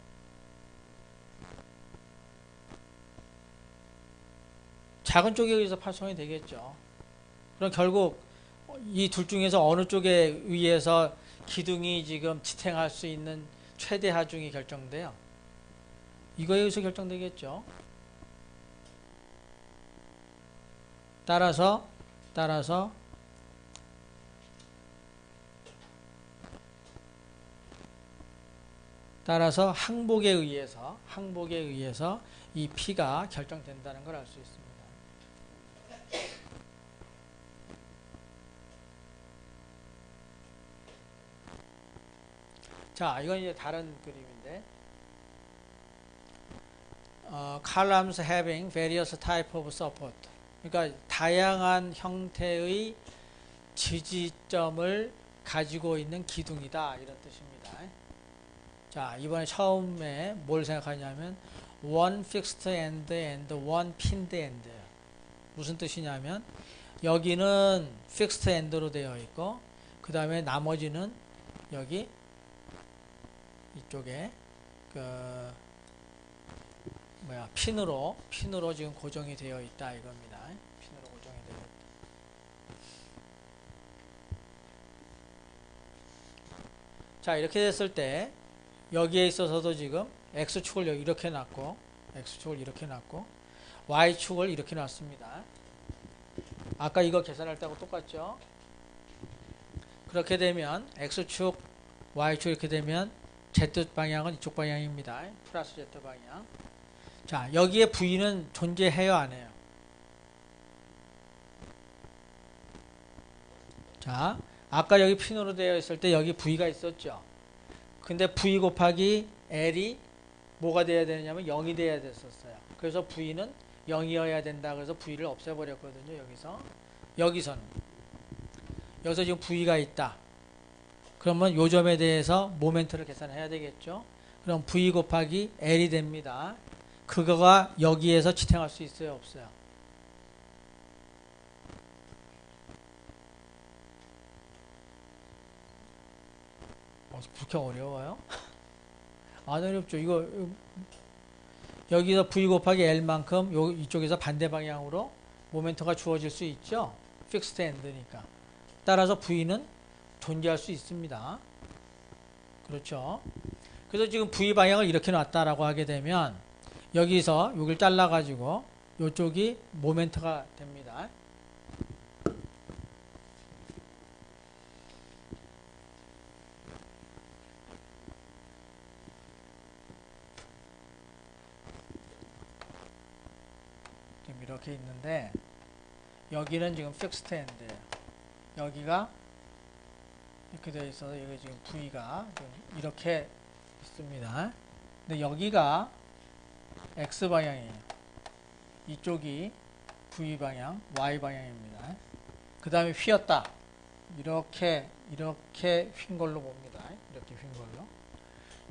S1: 작은 쪽에 의해서 파손이 되겠죠. 그럼 결국 이 둘 중에서 어느 쪽에 의해서 기둥이 지금 지탱할 수 있는 최대 하중이 결정돼요? 이거에 의해서 결정되겠죠. 따라서 항복에 의해서 이 P가 결정된다는 걸 알 수 있습니다. 자, 이건 이제 다른 그림인데, columns having various type of support. 그러니까 다양한 형태의 지지점을 가지고 있는 기둥이다, 이런 뜻입니다. 자, 이번에 처음에 뭘 생각하냐면 one fixed end and one pinned end. 무슨 뜻이냐면 여기는 fixed end로 되어 있고 그 다음에 나머지는 여기 이쪽에 핀으로 지금 고정이 되어 있다 이겁니다. 핀으로 고정이 되어 있다. 자, 이렇게 됐을 때 여기에 있어서도 지금 X축을 이렇게 놨고 Y축을 이렇게 놨습니다. 아까 이거 계산할 때하고 똑같죠? 그렇게 되면 X축, Y축 이렇게 되면 Z방향은 이쪽 방향입니다. 플러스 Z방향. 자, 여기에 V는 존재해요, 안 해요? 자, 아까 여기 핀으로 되어 있을 때 여기 V가 있었죠? 근데 V 곱하기 L이 뭐가 돼야 되느냐면 0이 돼야 됐었어요. 그래서 V는 0이어야 된다. 그래서 V를 없애버렸거든요. 여기서 지금 V가 있다. 그러면 요 점에 대해서 모멘트를 계산해야 되겠죠. 그럼 V 곱하기 L이 됩니다. 그거가 여기에서 지탱할 수 있어요, 없어요? 그렇게 어려워요? 안 어렵죠. 이거 여기서 V 곱하기 L만큼 이쪽에서 반대 방향으로 모멘트가 주어질 수 있죠. 픽스드 엔드니까. 따라서 V는 존재할 수 있습니다. 그렇죠. 그래서 지금 V 방향을 이렇게 놨다라고 하게 되면 여기서 여기를 잘라 가지고 이쪽이 모멘트가 됩니다. 지금 이렇게 있는데 여기는 지금 픽스드 엔드예요. 여기가 이렇게 되어 있어서 여기 지금 V가 이렇게 있습니다. 근데 여기가 X방향이에요. 이쪽이 V방향, Y방향입니다. 그 다음에 휘었다. 이렇게 휜 걸로 봅니다. 이렇게 휜 걸로.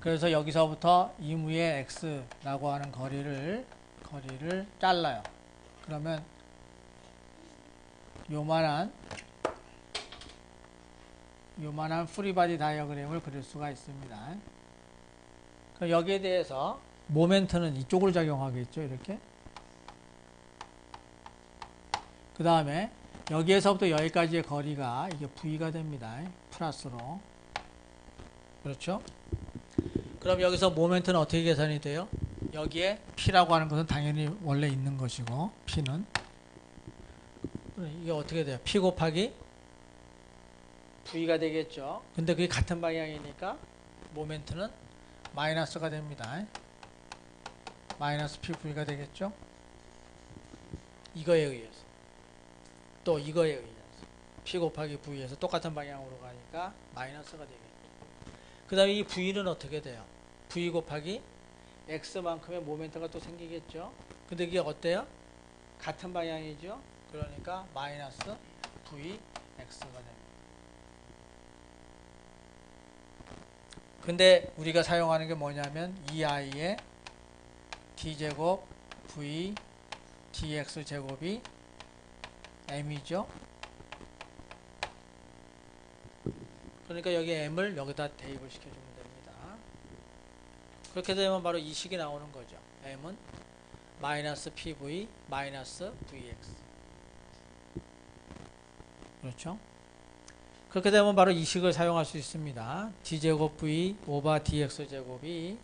S1: 그래서 여기서부터 이무의 X라고 하는 거리를 잘라요. 그러면 요만한 프리바디 다이어그램을 그릴 수가 있습니다. 그럼 여기에 대해서 모멘트는 이쪽으로 작용하겠죠. 이렇게. 그 다음에 여기에서부터 여기까지의 거리가 이게 V가 됩니다. 플러스로. 그렇죠? 그럼 여기서 모멘트는 어떻게 계산이 돼요? 여기에 P라고 하는 것은 당연히 원래 있는 것이고 P는 이게 어떻게 돼요? P 곱하기 V가 되겠죠. 근데 그게 같은 방향이니까 모멘트는 마이너스가 됩니다. 마이너스 PV가 되겠죠. 이거에 의해서 또 이거에 의해서 P 곱하기 V에서 똑같은 방향으로 가니까 마이너스가 되겠죠. 그 다음에 이 V는 어떻게 돼요? V 곱하기 X만큼의 모멘트가 또 생기겠죠. 근데 이게 어때요? 같은 방향이죠. 그러니까 마이너스 VX가 됩니다. 그 근데 우리가 사용하는 게 뭐냐면 2i의 d제곱 v dx 제곱이 m이죠. 그러니까 여기 m을 여기다 대입을 시켜주면 됩니다. 그렇게 되면 바로 이 식이 나오는 거죠. m은 마이너스 pv 마이너스 vx. 그렇죠? 그렇게 되면 바로 이 식을 사용할 수 있습니다. d제곱 v 오버 dx 제곱이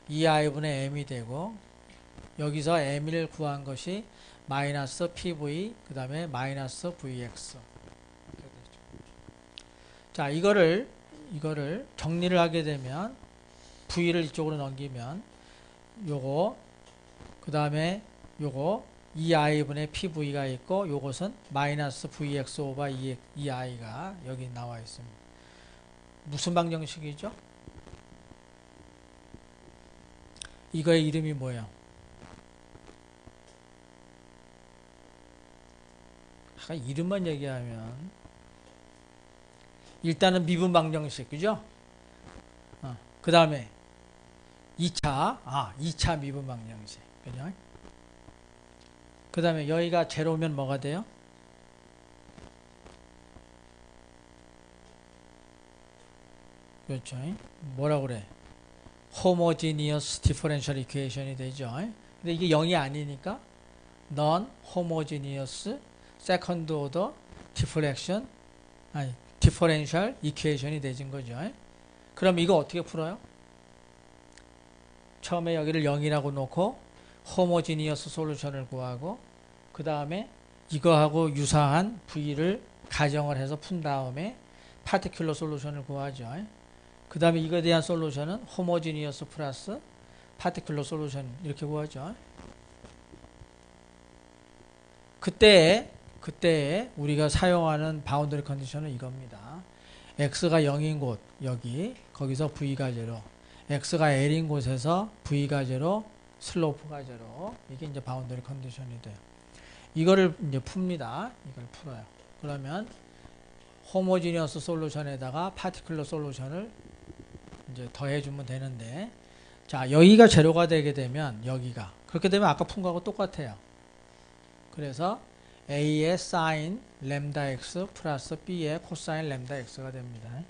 S1: 2i분의 m이 되고, 여기서 m을 구한 것이 마이너스 pv 그 다음에 마이너스 vx. 자, 이거를 정리를 하게 되면 v를 이쪽으로 넘기면 요거 그 다음에 요거 2i분의 pv가 있고, 요것은 마이너스 vx 오버 2i가 여기 나와 있습니다. 무슨 방정식이죠? 이거의 이름이 뭐예요? 이름만 얘기하면 일단은 미분 방정식, 그죠? 그 다음에 2차 미분 방정식, 그죠? 그 다음에 여기가 제로면 뭐가 돼요? 그렇죠? 뭐라고 그래? homogeneous differential equation이 되죠. 근데 이게 0이 아니니까 non-homogeneous second order differential equation이 되진 거죠. 그럼 이거 어떻게 풀어요? 처음에 여기를 0이라고 놓고 homogeneous 솔루션을 구하고, 그 다음에 이거하고 유사한 v를 가정을 해서 푼 다음에 particular 솔루션을 구하죠. 그 다음에 이거에 대한 솔루션은 homogeneous 플러스 particular 솔루션 이렇게 구하죠. 그때 우리가 사용하는 바운더리 컨디션은 이겁니다. x가 0인 곳 거기서 v가 0, x가 l인 곳에서 v가 0, 슬로프가 0. 이게 이제 바운더리 컨디션이 돼요. 이거를 이제 풉니다. 이걸 풀어요. 그러면 호모지니어스 솔루션에다가 파티클러 솔루션을 이제 더해주면 되는데, 자, 여기가 제로가 되게 되면 여기가 그렇게 되면 아까 푼 거하고 똑같아요. 그래서 A의 사인 램다 X 플러스 B의 코사인 램다 X가 됩니다.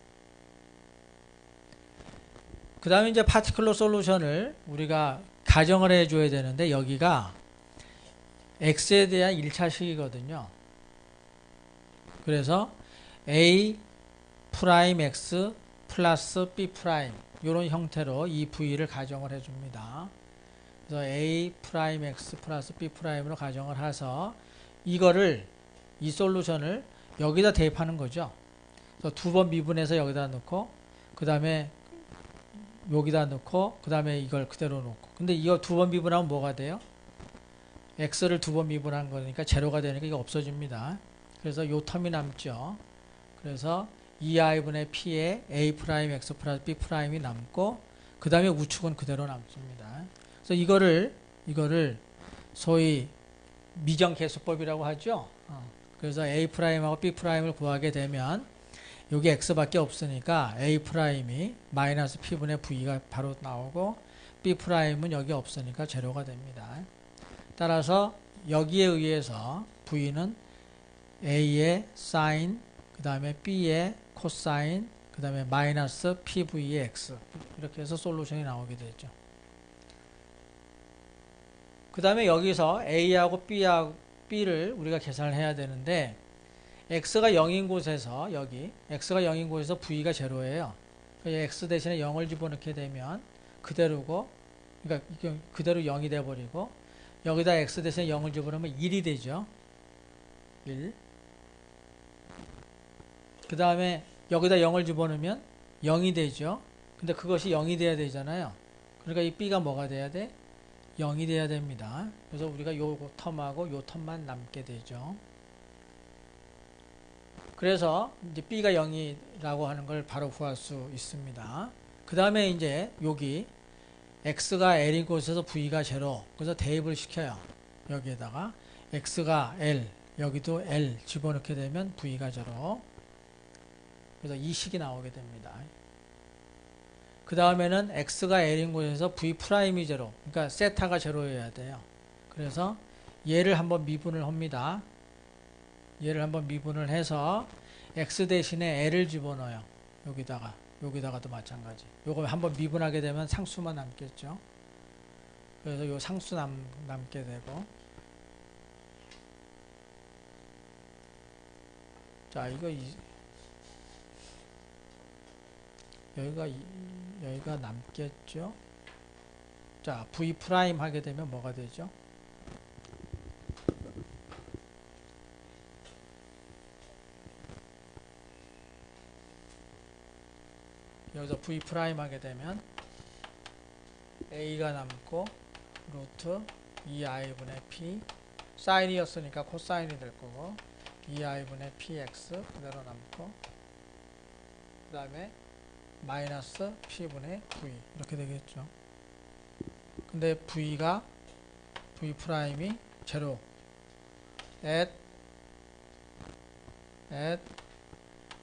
S1: 그 다음에 이제 파티클러 솔루션을 우리가 가정을 해줘야 되는데, 여기가 X에 대한 1차식이거든요. 그래서 A 프라임 X 플러스 B 프라임 이런 형태로 이 V를 가정을 해줍니다. 그래서 A 프라임 X 플러스 B 프라임으로 가정을 해서 이 솔루션을 여기다 대입하는 거죠. 그래서 두 번 미분해서 여기다 넣고, 그 다음에 여기다 넣고, 그 다음에 이걸 그대로 놓고. 근데 이거 두 번 미분하면 뭐가 돼요? X를 두 번 미분한 거니까 제로가 되니까 이거 없어집니다. 그래서 요 텀이 남죠. 그래서 2i분의 p에 A 프라임 X 플러스 B 프라임이 남고, 그 다음에 우측은 그대로 남습니다. 그래서 이거를 소위 미정계수법이라고 하죠. 그래서 A 프라임하고 B 프라임을 구하게 되면 여기 X밖에 없으니까 A 프라임이 마이너스 P분의 V가 바로 나오고, B 프라임은 여기 없으니까 제로가 됩니다. 따라서 여기에 의해서 V는 A의 사인, 그 다음에 B의 코사인, 그 다음에 마이너스 PV의 X, 이렇게 해서 솔루션이 나오게 되죠. 그 다음에 여기서 A하고 B를 우리가 계산을 해야 되는데, X가 0인 곳에서 X가 0인 곳에서 V가 제로예요. 그러니까 X 대신에 0을 집어넣게 되면 그대로고, 그러니까 그대로 0이 돼버리고, 여기다 X 대신에 0을 집어넣으면 1이 되죠. 1. 그 다음에 여기다 0을 집어넣으면 0이 되죠. 근데 그것이 0이 돼야 되잖아요. 그러니까 이 B가 뭐가 돼야 돼? 0이 돼야 됩니다. 그래서 우리가 요 텀하고 요 텀만 남게 되죠. 그래서 이제 B가 0이라고 하는 걸 바로 구할 수 있습니다. 그 다음에 이제 여기 X가 L인 곳에서 V가 0. 그래서 대입을 시켜요. 여기에다가 X가 L, 여기도 L 집어넣게 되면 V가 0. 그래서 이 식이 나오게 됩니다. 그 다음에는 x가 l인 곳에서 v 프라임이 제로, 그러니까 세타가 제로여야 돼요. 그래서 얘를 한번 미분을 합니다. 얘를 한번 미분을 해서 x 대신에 l을 집어넣어요. 여기다가도 마찬가지. 요거 한번 미분하게 되면 상수만 남겠죠. 그래서 요 상수 남게 되고, 자, 여기가 남겠죠. 자, v 프라임 하게 되면 뭐가 되죠? 여기서 v 프라임 하게 되면 a가 남고 루트 2i분의 p, 사인이었으니까 코사인이 될 거고, 2i분의 px 그대로 남고, 그 다음에 마이너스 p분의 v 이렇게 되겠죠. 근데 v 프라임이 제로 at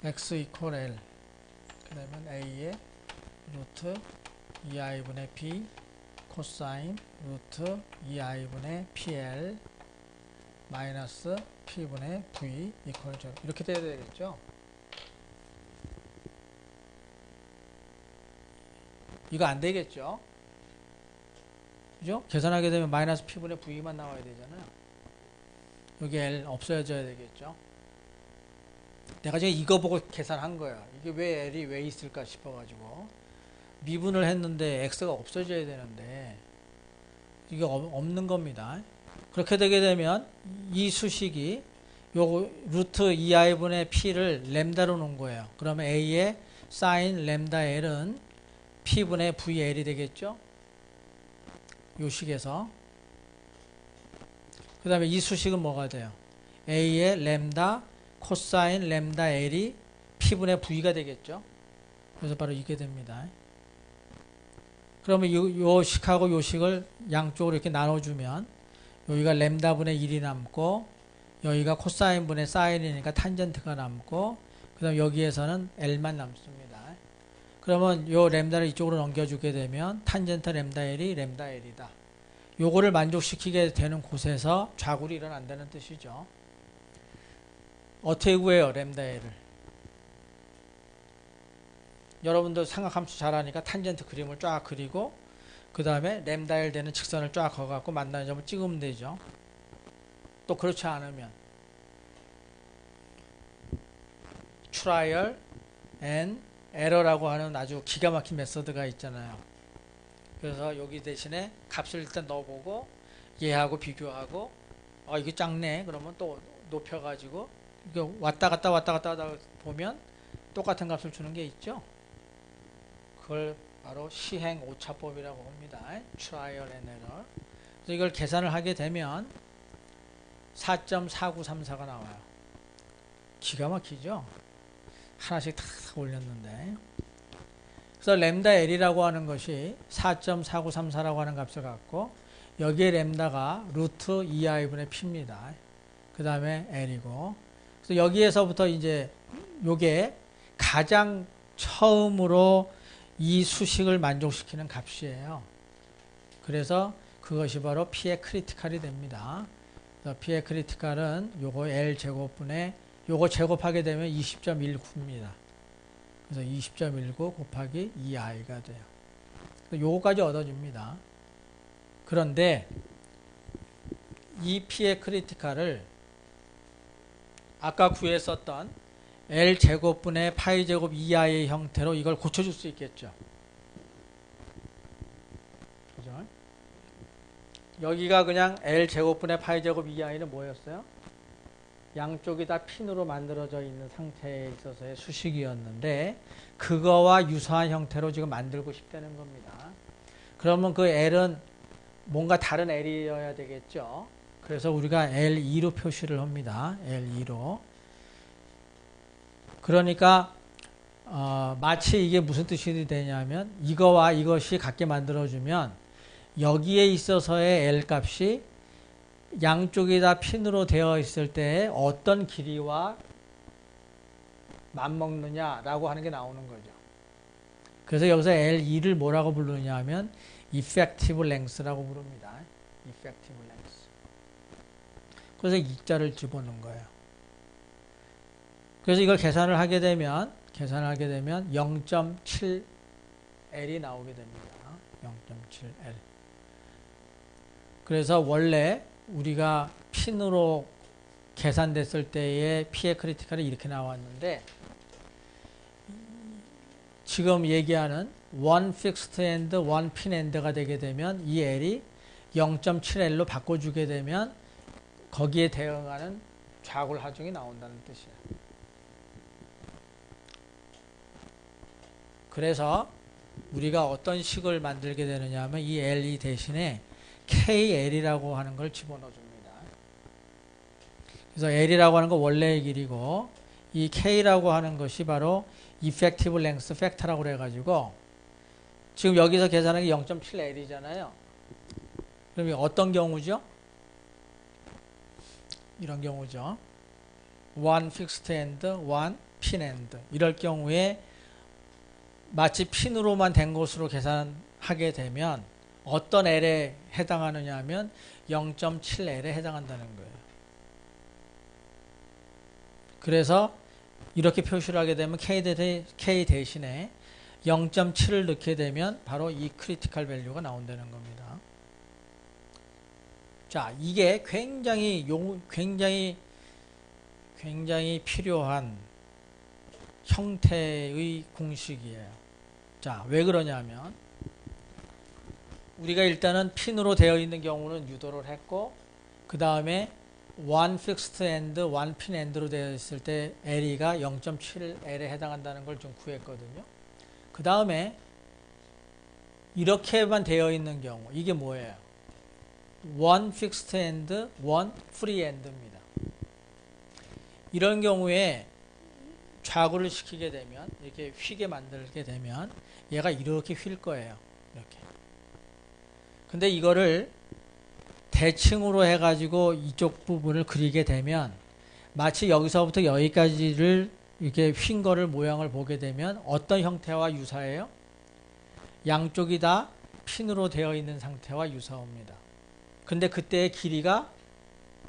S1: x equal l, 그러면 a의 루트 2i분의 p 코사인 루트 2i분의 pl 마이너스 p분의 v 이퀄 0 이렇게 돼야 되겠죠. 이거 안 되겠죠. 그죠? 계산하게 되면 마이너스 p분의 v만 나와야 되잖아요. 여기 l 없어져야 되겠죠. 내가 지금 이거 보고 계산한 거야. 이게 왜 l이 왜 있을까 싶어가지고 미분을 했는데 x가 없어져야 되는데 이게 없는 겁니다. 그렇게 되게 되면 이 수식이 요 루트 2i분의 p를 램다로 놓은 거예요. 그러면 a의 사인 램다 l은 p분의 vl이 되겠죠. 요 식에서 그 다음에 이 수식은 뭐가 돼요? a의 램다 코사인 램다 l이 p분의 v가 되겠죠. 그래서 바로 이게 됩니다. 그러면 요 식하고 요 식을 양쪽으로 이렇게 나눠주면 여기가 램다분의 1이 남고 여기가 코사인분의 사인이니까 탄젠트가 남고 그 다음 여기에서는 l만 남습니다. 그러면 요 램다를 이쪽으로 넘겨주게 되면 탄젠트 램다 l이 램다 l이다. 요거를 만족시키게 되는 곳에서 좌굴이 일어난다는 뜻이죠. 어떻게 구해요? 램다 l을. 여러분들 삼각함수 잘하니까 탄젠트 그림을 쫙 그리고 그 다음에 램다 l 되는 직선을 쫙 그어갖고 만나는 점을 찍으면 되죠. 또 그렇지 않으면 트라이얼 앤 에러라고 하는 아주 기가 막힌 메서드가 있잖아요. 그래서 여기 대신에 값을 일단 넣어보고 얘하고 비교하고 이게 작네 그러면 또 높여가지고 이게 왔다 갔다 하다 보면 똑같은 값을 주는 게 있죠. 그걸 바로 시행 오차법이라고 합니다. Trial and Error. 그래서 이걸 계산을 하게 되면 4.4934가 나와요. 기가 막히죠? 하나씩 탁 올렸는데. 그래서 램다 L이라고 하는 것이 4.4934라고 하는 값을 갖고 여기에 램다가 루트 2i분의 p입니다. 그 다음에 L이고. 그래서 여기에서부터 이제 요게 가장 처음으로 이 수식을 만족시키는 값이에요. 그래서 그것이 바로 P의 크리티컬이 됩니다. P의 크리티컬은 요거 L 제곱분의 요거 제곱하게 되면 20.19입니다. 그래서 20.19 곱하기 2i가 돼요. 요거까지 얻어줍니다. 그런데 이 P의 크리티컬을 아까 구했었던 L 제곱분의 파이 제곱 2i의 형태로 이걸 고쳐줄 수 있겠죠. 그죠? 여기가 그냥 L 제곱분의 파이 제곱 2i는 뭐였어요? 양쪽이 다 핀으로 만들어져 있는 상태에 있어서의 수식이었는데 그거와 유사한 형태로 지금 만들고 싶다는 겁니다. 그러면 그 L은 뭔가 다른 L이어야 되겠죠. 그래서 우리가 L2로 표시를 합니다. L2로. 그러니까 마치 이게 무슨 뜻이 되냐면 이거와 이것이 같게 만들어주면 여기에 있어서의 L 값이 양쪽이 다 핀으로 되어 있을 때 어떤 길이와 맞먹느냐라고 하는 게 나오는 거죠. 그래서 여기서 L2를 뭐라고 부르느냐 하면 effective length라고 부릅니다. effective length. 그래서 2자를 집어넣은 거예요. 그래서 이걸 계산을 하게 되면 0.7L이 나오게 됩니다. 0.7L. 그래서 원래 우리가 핀으로 계산됐을 때의 P의 크리티컬이 이렇게 나왔는데 지금 얘기하는 one fixed end, one pin end가 되게 되면 이 L이 0.7L로 바꿔주게 되면 거기에 대응하는 좌골 하중이 나온다는 뜻이에요. 그래서 우리가 어떤 식을 만들게 되느냐 하면 이 L2 대신에 KL이라고 하는 걸 집어넣어 줍니다. 그래서 L이라고 하는 거 원래의 길이고 이 K라고 하는 것이 바로 effective length factor라고 그래가지고 지금 여기서 계산한 게 0.7L이잖아요. 그럼 어떤 경우죠? 이런 경우죠. one fixed end, one pin end. 이럴 경우에 마치 핀으로만 된 것으로 계산하게 되면 어떤 L에 해당하느냐 하면 0.7L에 해당한다는 거예요. 그래서 이렇게 표시를 하게 되면 K 대신에 0.7을 넣게 되면 바로 이 크리티컬 밸류가 나온다는 겁니다. 자, 이게 굉장히 필요한 형태의 공식이에요. 자, 왜 그러냐면 우리가 일단은 핀으로 되어 있는 경우는 유도를 했고 그 다음에 one fixed end, one pin end로 되어 있을 때 L이가 0.7L에 해당한다는 걸 좀 구했거든요. 그 다음에 이렇게만 되어 있는 경우 이게 뭐예요? one fixed end, one free end입니다. 이런 경우에 좌구를 시키게 되면 이렇게 휘게 만들게 되면 얘가 이렇게 휠 거예요. 이렇게. 근데 이거를 대칭으로 해가지고 이쪽 부분을 그리게 되면 마치 여기서부터 여기까지를 이렇게 휜 거를 모양을 보게 되면 어떤 형태와 유사해요? 양쪽이 다 핀으로 되어 있는 상태와 유사합니다. 근데 그때의 길이가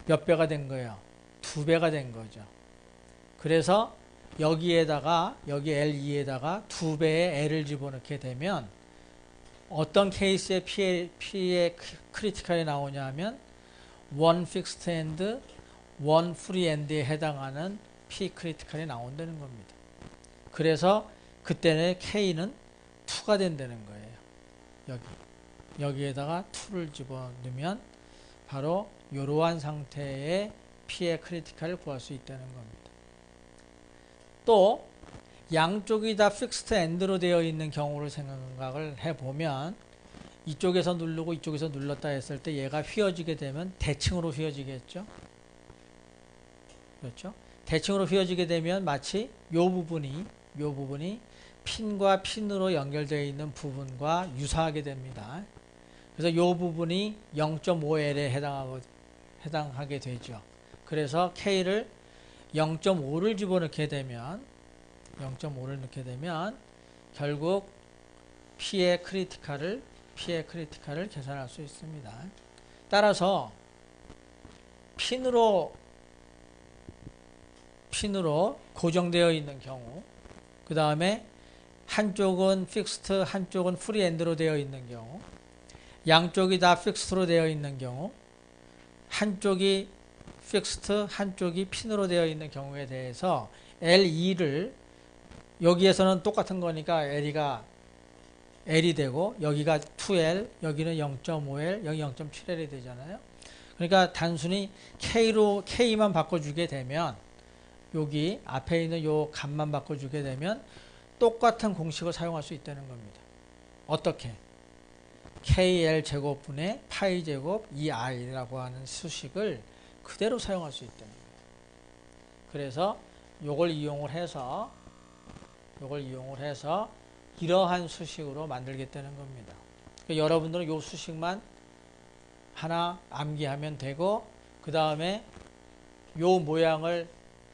S1: 몇 배가 된 거예요? 2배가 된 거죠. 그래서 여기에다가 여기 L2에다가 2배의 L을 집어넣게 되면 어떤 케이스에 P의 크리티컬이 나오냐 하면 one fixed end, one free end에 해당하는 P 크리티컬이 나온다는 겁니다. 그래서 그때는 K는 2가 된다는 거예요. 여기에다가 2를 집어넣으면 바로 이러한 상태의 P의 크리티컬을 구할 수 있다는 겁니다. 또 양쪽이 다 픽스트 엔드로 되어 있는 경우를 생각을 해보면 이쪽에서 누르고 이쪽에서 눌렀다 했을 때 얘가 휘어지게 되면 대칭으로 휘어지겠죠. 그렇죠? 대칭으로 휘어지게 되면 마치 요 부분이 핀과 핀으로 연결되어 있는 부분과 유사하게 됩니다. 그래서 요 부분이 0.5L에 해당하게 되죠. 그래서 K를 0.5를 집어넣게 되면 결국 P의 크리티컬을 계산할 수 있습니다. 따라서 핀으로 고정되어 있는 경우, 그 다음에 한쪽은 픽스트, 한쪽은 프리엔드로 되어 있는 경우, 양쪽이 다 픽스트로 되어 있는 경우, 한쪽이 픽스트, 한쪽이 핀으로 되어 있는 경우에 대해서 L2를 여기에서는 똑같은 거니까 L이 되고 여기가 2L, 여기는 0.5L, 여기 0.7L이 되잖아요. 그러니까 단순히 K만 바꿔주게 되면 여기 앞에 있는 요 값만 바꿔주게 되면 똑같은 공식을 사용할 수 있다는 겁니다. 어떻게? KL 제곱분의 파이 제곱 2I라고 하는 수식을 그대로 사용할 수 있다는 거예요. 그래서 요걸 이용을 해서 이러한 수식으로 만들겠다는 겁니다. 그러니까 여러분들은 요 수식만 하나 암기하면 되고 그 다음에 요 모양을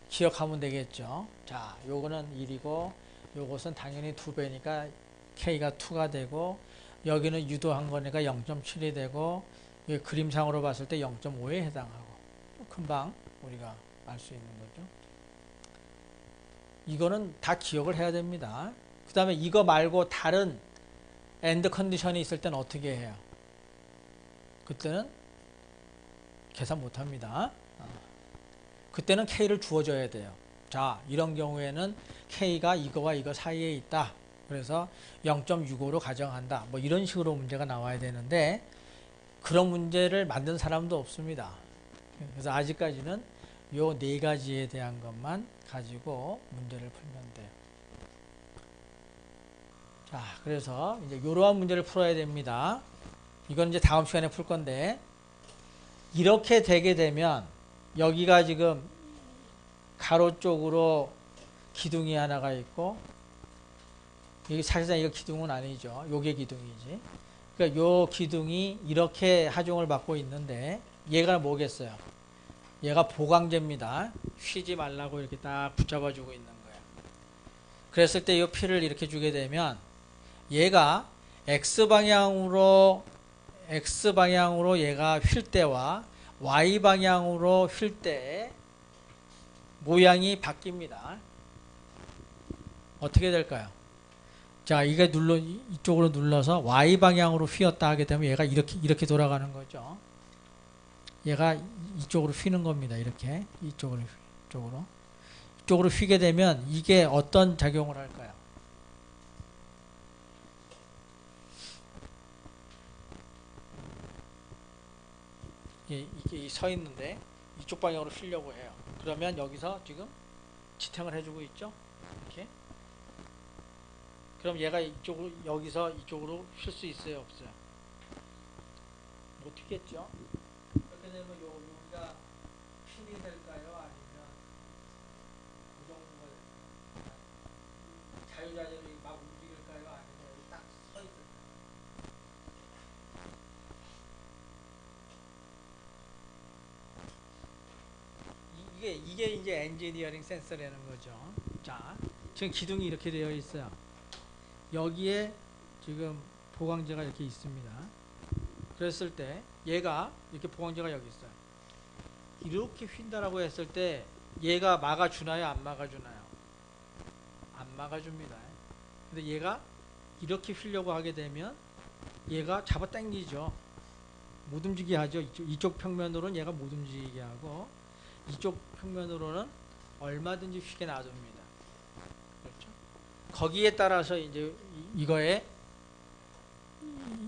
S1: 기억하면 되겠죠. 자, 요거는 1이고 요것은 당연히 2배니까 K가 2가 되고 여기는 유도한 거니까 0.7이 되고 여기 그림상으로 봤을 때 0.5에 해당하고 금방 우리가 알 수 있는 거죠. 이거는 다 기억을 해야 됩니다. 그 다음에 이거 말고 다른 엔드 컨디션이 있을 때는 어떻게 해요? 그때는 계산 못합니다. 그때는 K를 주어줘야 돼요. 자, 이런 경우에는 K가 이거와 이거 사이에 있다. 그래서 0.65로 가정한다. 뭐 이런 식으로 문제가 나와야 되는데 그런 문제를 만든 사람도 없습니다. 그래서 아직까지는 요 네 가지에 대한 것만 가지고 문제를 풀면 돼요. 자, 그래서 이제 이러한 문제를 풀어야 됩니다. 이건 이제 다음 시간에 풀 건데 이렇게 되게 되면 여기가 지금 가로 쪽으로 기둥이 하나가 있고 이게 사실상 이거 기둥은 아니죠. 요게 기둥이지. 그러니까 요 기둥이 이렇게 하중을 받고 있는데 얘가 뭐겠어요? 얘가 보강제입니다. 휘지 말라고 이렇게 딱 붙잡아 주고 있는 거예요. 그랬을 때 이 P를 이렇게 주게 되면 얘가 X방향으로 얘가 휠 때와 Y방향으로 휠 때 모양이 바뀝니다. 어떻게 될까요? 자, 이게 이쪽으로 눌러서 Y방향으로 휘었다 하게 되면 얘가 이렇게 돌아가는 거죠. 얘가 이쪽으로 휘는 겁니다. 이렇게. 이쪽으로 휘게 되면 이게 어떤 작용을 할까요? 이게 서 있는데 이쪽 방향으로 휘려고 해요. 그러면 여기서 지금 지탱을 해주고 있죠. 이렇게. 그럼 얘가 여기서 이쪽으로 휠 수 있어요, 없어요? 못 휘겠죠. 그렇게 되면 여기가 핀이 될까요, 아니면 고정부가 될까요? 자유자재로 막 움직일까요, 아니면 여기 딱 서 있을까요? 이게 이제 엔지니어링 센서라는 거죠. 자, 지금 기둥이 이렇게 되어 있어요. 여기에 지금 보강제가 이렇게 있습니다. 그랬을 때 얘가 이렇게 보강제가 여기 있어요. 이렇게 휜다라고 했을 때 얘가 막아주나요, 안 막아주나요? 안 막아줍니다. 근데 얘가 이렇게 휘려고 하게 되면 얘가 잡아 당기죠. 못 움직이게 하죠. 이쪽 평면으로는 얘가 못 움직이게 하고 이쪽 평면으로는 얼마든지 휘게 놔둡니다. 그렇죠? 거기에 따라서 이제 이거에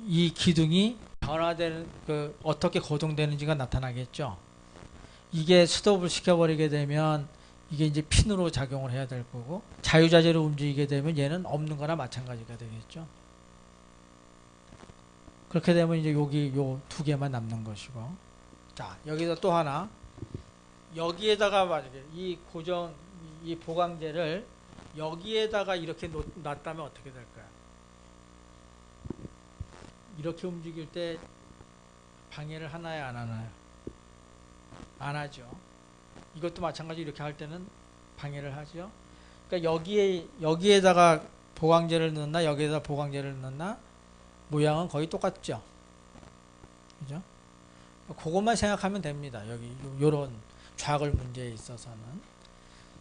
S1: 이 기둥이 변화되는 어떻게 거동되는지가 나타나겠죠. 이게 스톱을 시켜버리게 되면 이게 이제 핀으로 작용을 해야 될 거고 자유자재로 움직이게 되면 얘는 없는 거나 마찬가지가 되겠죠. 그렇게 되면 이제 여기 요 두 개만 남는 것이고 자 여기서 또 하나 여기에다가 만약에 이 보강제를 여기에다가 이렇게 놨다면 어떻게 될까요? 이렇게 움직일 때 방해를 하나요, 안 하나요? 안 하죠. 이것도 마찬가지로 이렇게 할 때는 방해를 하죠. 그러니까 여기에다가 보강제를 넣나 여기에다 보강제를 넣나 모양은 거의 똑같죠. 그죠? 그것만 생각하면 됩니다. 여기 요런 좌글 문제에 있어서는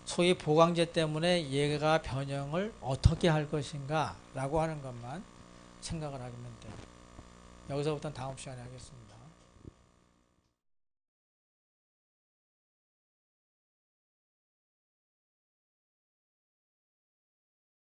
S1: 소위 보강제 때문에 얘가 변형을 어떻게 할 것인가 라고 하는 것만 생각을 하면 돼요. 여기서부터는 다음 시간에 하겠습니다.